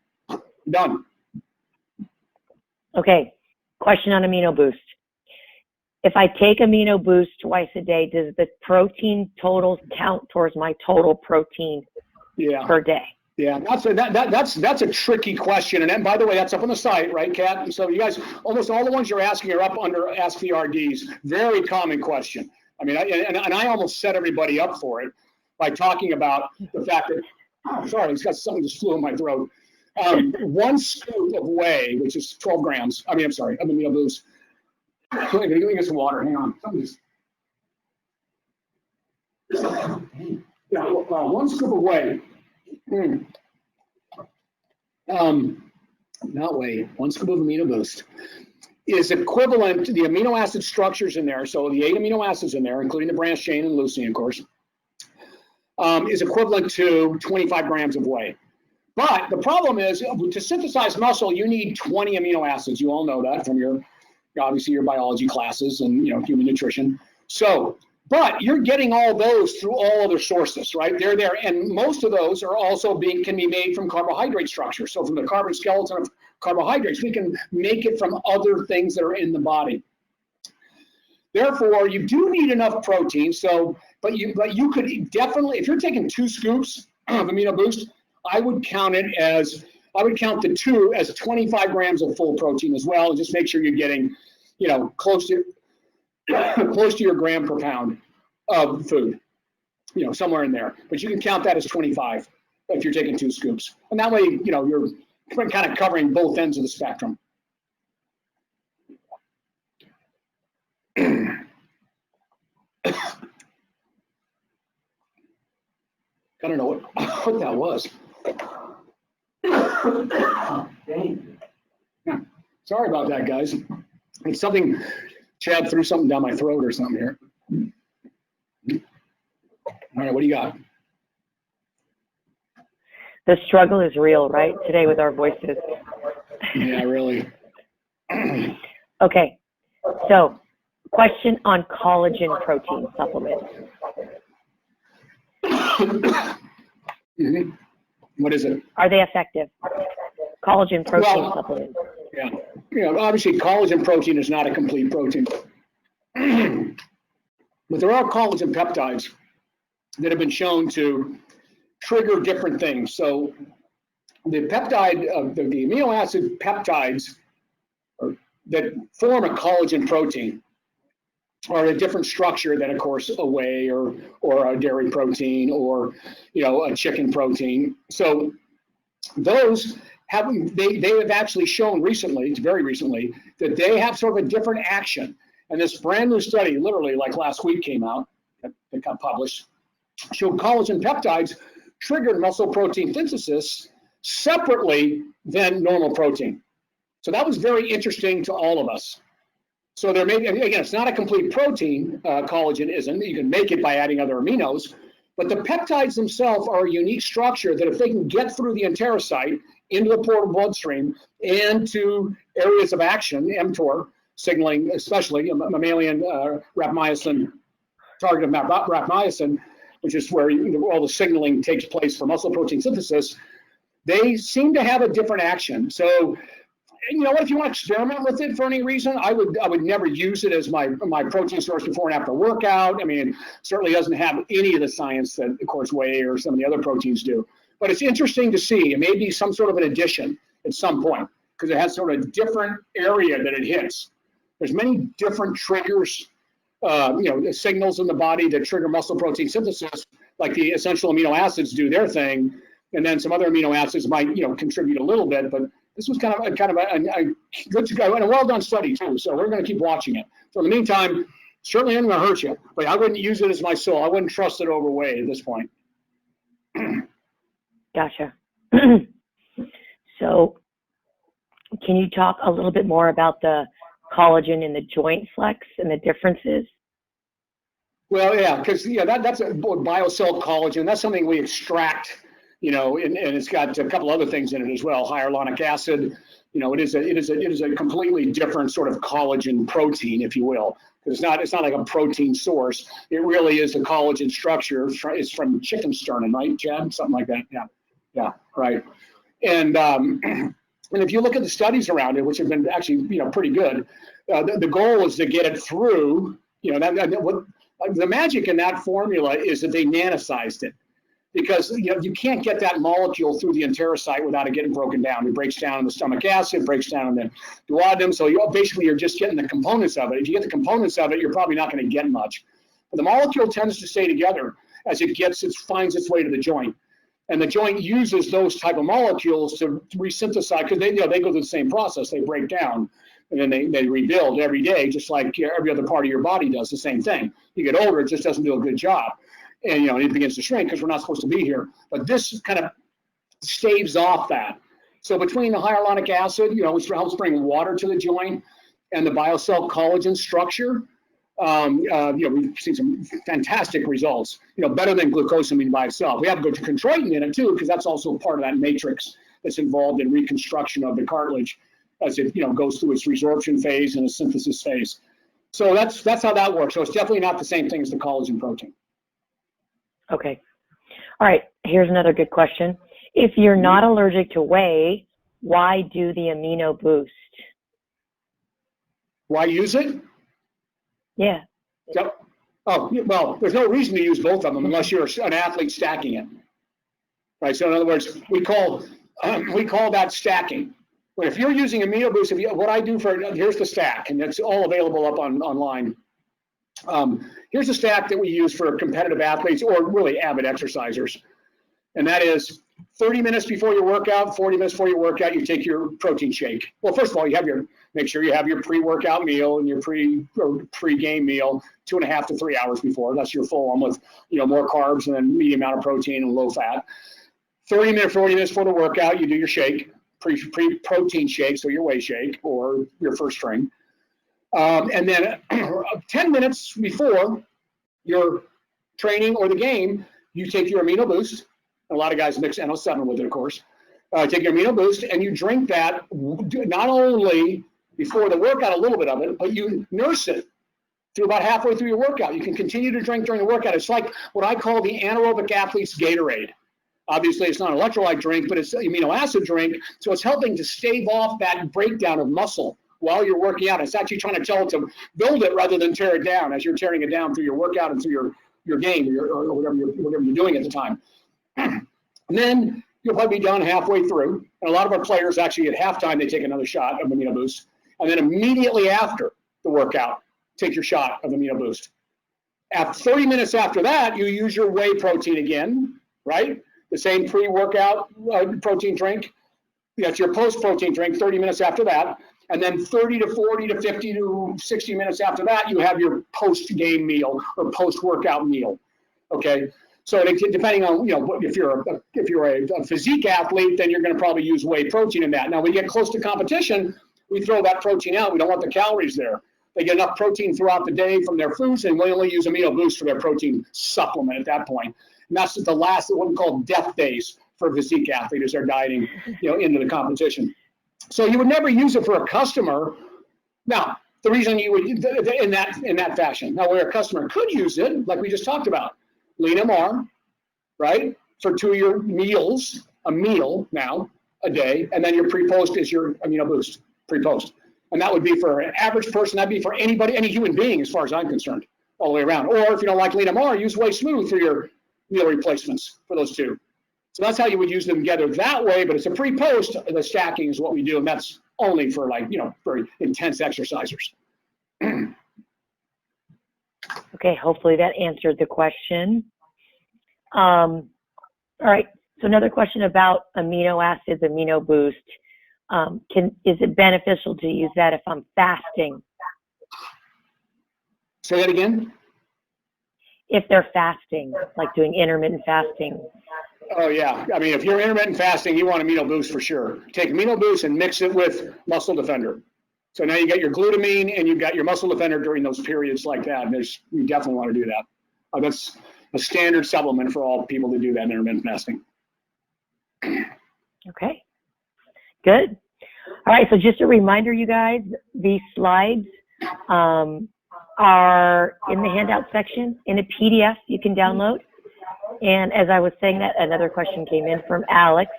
Done. Okay. Question on Amino Boost. If I take Amino Boost twice a day, does the protein totals count towards my total protein per day? Yeah, that's a tricky question. And then, by the way, that's up on the site, right, Kat? So you guys, almost all the ones you're asking are up under Ask the RDs. Very common question. I mean, I almost set everybody up for it by talking about the fact that, sorry, it's got something just flew in my throat. 1 scoop of whey, which is 12 grams, of Amino Boost. Let me get some water, hang on. Yeah, 1 scoop of whey. Not whey, 1 scoop of Amino Boost is equivalent to the amino acid structures in there. So the 8 amino acids in there, including the branched chain and leucine, of course, is equivalent to 25 grams of whey. But the problem is, to synthesize muscle, you need 20 amino acids. You all know that from obviously your biology classes and human nutrition. So, but you're getting all those through all other sources, right? They're there, and most of those are also can be made from carbohydrate structure. So from the carbon skeleton of carbohydrates, we can make it from other things that are in the body. Therefore, you do need enough protein. So, but you could definitely, if you're taking 2 scoops of Amino Boost, I would count the 2 as 25 grams of full protein as well, and just make sure you're getting, close to your gram per pound of food, somewhere in there. But you can count that as 25 if you're taking 2 scoops, and that way, you're kind of covering both ends of the spectrum. I don't know what that was. Dang. Yeah. Sorry about that, guys. It's something, Chad threw something down my throat or something here. All right, what do you got? The struggle is real, right? Today with our voices. Yeah, really. Okay, so question on collagen protein supplements. Mm-hmm. What is it? Are they effective? Collagen protein supplements. Yeah, obviously collagen protein is not a complete protein. But there are collagen peptides that have been shown to trigger different things. So the peptide, the amino acid peptides that form a collagen protein are a different structure than, of course, a whey or a dairy protein or a chicken protein. So those they have actually shown recently, very recently, that they have sort of a different action. And this brand new study, literally like last week, came out that got published, showed collagen peptides triggered muscle protein synthesis separately than normal protein. So that was very interesting to all of us. So there may be, again, it's not a complete protein, collagen isn't. You can make it by adding other aminos, but the peptides themselves are a unique structure that if they can get through the enterocyte into the portal bloodstream and to areas of action, mTOR signaling, especially mammalian rapamycin, target of rapamycin, which is where all the signaling takes place for muscle protein synthesis, they seem to have a different action. So, you know what, if you want to experiment with it for any reason, I would never use it as my protein source before and after workout. I mean, it certainly doesn't have any of the science that, of course, whey or some of the other proteins do. But it's interesting to see. It may be some sort of an addition at some point because it has sort of a different area that it hits. There's many different triggers, the signals in the body that trigger muscle protein synthesis, like the essential amino acids do their thing, and then some other amino acids might, contribute a little bit, but this was kind of a good to go and a well-done study too. So we're going to keep watching it. So in the meantime, certainly isn't going to hurt you, but I wouldn't use it as my soul. I wouldn't trust it over whey at this point. Gotcha. So can you talk a little bit more about the collagen in the joint flex and the differences? Well, yeah, because that's a biocell collagen. That's something we extract, and it's got a couple other things in it as well. Hyaluronic acid, it is a completely different sort of collagen protein, if you will. Because it's not like a protein source. It really is a collagen structure. It's from chicken sternum, right, Chad? Something like that. Yeah, right. And if you look at the studies around it, which have been actually pretty good, the goal is to get it through. The magic in that formula is that they nanosized it. Because you can't get that molecule through the enterocyte without it getting broken down. It breaks down in the stomach acid, breaks down in the duodenum. So you're just getting the components of it. If you get the components of it, you're probably not going to get much. But the molecule tends to stay together as it finds its way to the joint, and the joint uses those type of molecules to resynthesize because they go through the same process. They break down and then they rebuild every day, just like every other part of your body does the same thing. You get older, it just doesn't do a good job. And it begins to shrink because we're not supposed to be here. But this kind of staves off that. So between the hyaluronic acid, which helps bring water to the joint, and the biocell collagen structure, we've seen some fantastic results. Better than glucosamine by itself. We have chondroitin in it too, because that's also part of that matrix that's involved in reconstruction of the cartilage as it goes through its resorption phase and its synthesis phase. So that's how that works. So it's definitely not the same thing as the collagen protein. Okay. All right. Here's another good question. If you're not allergic to whey, why do the amino boost? Why use it? Yeah. Yep. Oh, well, there's no reason to use both of them unless you're an athlete stacking it. Right. So in other words, we call that stacking. But if you're using amino boost, what I do here's the stack, and it's all available up online. Here's a stack that we use for competitive athletes or really avid exercisers. And that is 30 minutes before your workout, 40 minutes before your workout, you take your protein shake. Well, first of all, make sure you have your pre-workout meal and your pre-game meal 2.5 to 3 hours before. That's your full one with, more carbs and then medium amount of protein and low fat. 40 minutes before the workout, you do your shake, pre-protein shake, so your whey shake or your first string. And then 10 minutes before your training or the game, you take your amino boost. A lot of guys mix NO7 with it, of course. Take your amino boost and you drink that not only before the workout, a little bit of it, but you nurse it through about halfway through your workout. You can continue to drink during the workout. It's like what I call the anaerobic athlete's Gatorade. Obviously, it's not an electrolyte drink, but it's an amino acid drink. So it's helping to stave off that breakdown of muscle while you're working out. It's actually trying to tell it to build it rather than tear it down as you're tearing it down through your workout and through your game or whatever you're doing at the time. And then you'll probably be done halfway through. And a lot of our players actually at halftime, they take another shot of amino boost. And then immediately after the workout, take your shot of amino boost. At 30 minutes after that, you use your whey protein again, right? The same pre-workout protein drink. That's your post-protein drink 30 minutes after that. And then 30 to 40 to 50 to 60 minutes after that, you have your post-game meal or post-workout meal. Okay, So depending on, if you're a physique athlete, then you're going to probably use whey protein in that. Now, when you get close to competition, we throw that protein out. We don't want the calories there. They get enough protein throughout the day from their foods, and we only use Amino Boost for their protein supplement at that point. And that's the last, what we call death days for a physique athlete as they're dieting, into the competition. So you would never use it for a customer. Now, the reason you would in that fashion. Now, where a customer could use it, like we just talked about, lean MR, right? For 2 of your meals, a meal now a day, and then your pre-post is your Amino Boost pre-post. And that would be for an average person. That'd be for anybody, any human being, as far as I'm concerned, all the way around. Or if you don't like lean MR, use Whey Smooth for your meal replacements for those two. So that's how you would use them together that way. But it's a pre-post. The stacking is what we do, and that's only for very intense exercisers. Okay, hopefully that answered the question. All right, so another question about amino acids, Amino Boost. Is it beneficial to use that if I'm fasting? Say that again? If they're fasting, like doing intermittent fasting. Oh, yeah. I mean, if you're intermittent fasting, you want Amino Boost for sure. Take Amino Boost and mix it with Muscle Defender. So now you got your glutamine and you've got your Muscle Defender during those periods like that. You definitely want to do that. That's a standard supplement for all people to do that in intermittent fasting. Okay, good. All right, so just a reminder, you guys, these slides are in the handout section in a PDF you can download. And as I was saying that, another question came in from Alex.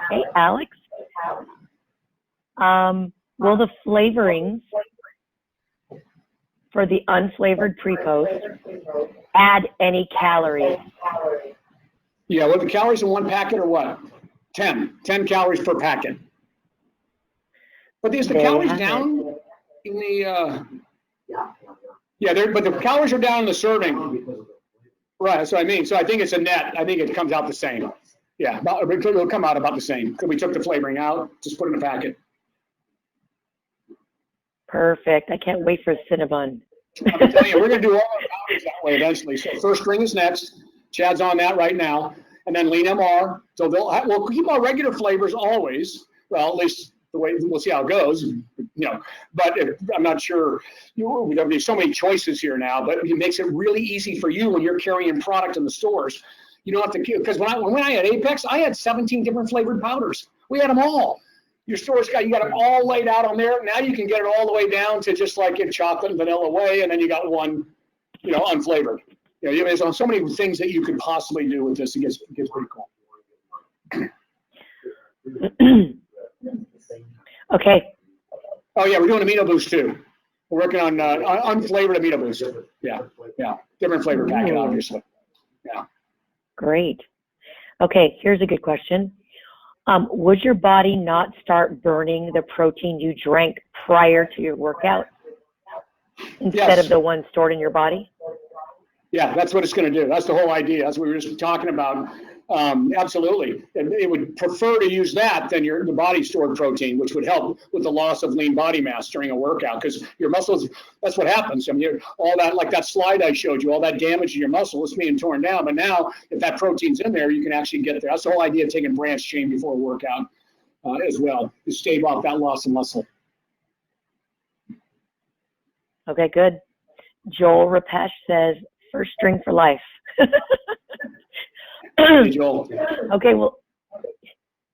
Hey, Alex. Will the flavorings for the unflavored pre-post add any calories? Yeah, what, the calories in one packet or what? 10 calories per packet. But is the calories down in the, but the calories are down in the serving. Right, that's what I mean. So I think it's a net. I think it comes out the same. Yeah, it'll come out about the same. Because we took the flavoring out, just put it in a packet. Perfect. I can't wait for Cinnabon. I'm telling you, we're going to do all our powders that way eventually. So first string is next. Chad's on that right now. And then lean MR. So we'll keep our regular flavors always. Well, at least the way we'll see how it goes. But I'm not sure. There's so many choices here now, but it makes it really easy for you when you're carrying product in the stores. You don't have to, because when I had Apex, I had 17 different flavored powders. We had them all. Your store's you got them all laid out on there. Now you can get it all the way down to just like in chocolate and vanilla whey, and then you got one, unflavored. There's so many things that you could possibly do with this. It gets pretty cool. Okay. Oh yeah, we're doing Amino Boost too. We're working on unflavored Amino Boost. Yeah, different flavor packet, obviously. Yeah. Great. Okay, here's a good question. Would your body not start burning the protein you drank prior to your workout instead of the one stored in your body? Yeah, that's what it's going to do. That's the whole idea. That's what we were just talking about. Absolutely. And it would prefer to use that than the body stored protein, which would help with the loss of lean body mass during a workout, because your muscles, that's what happens. I mean, all that, like that slide I showed you, all that damage to your muscle is being torn down. But now, if that protein's in there, you can actually get there. That's the whole idea of taking branched chain before a workout as well, to stave off that loss of muscle. Okay, good. Joel Rapesh says, first string for life. Hey, Joel. Okay, well,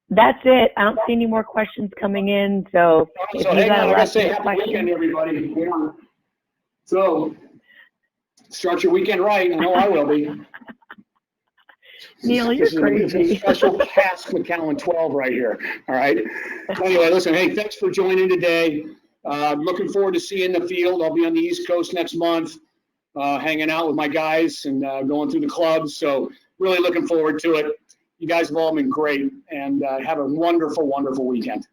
that's it. I don't see any more questions coming in. So, if you hang got on, a I gotta last say happy question, weekend, everybody. Yeah. So, start your weekend right. I know I will be. Neil, you're crazy. This is a special Cask McAllen 12 right here. All right. Anyway, listen. Hey, thanks for joining today. Looking forward to seeing the field. I'll be on the East Coast next month, hanging out with my guys and going through the clubs. So, really looking forward to it. You guys have all been great, and have a wonderful, wonderful weekend.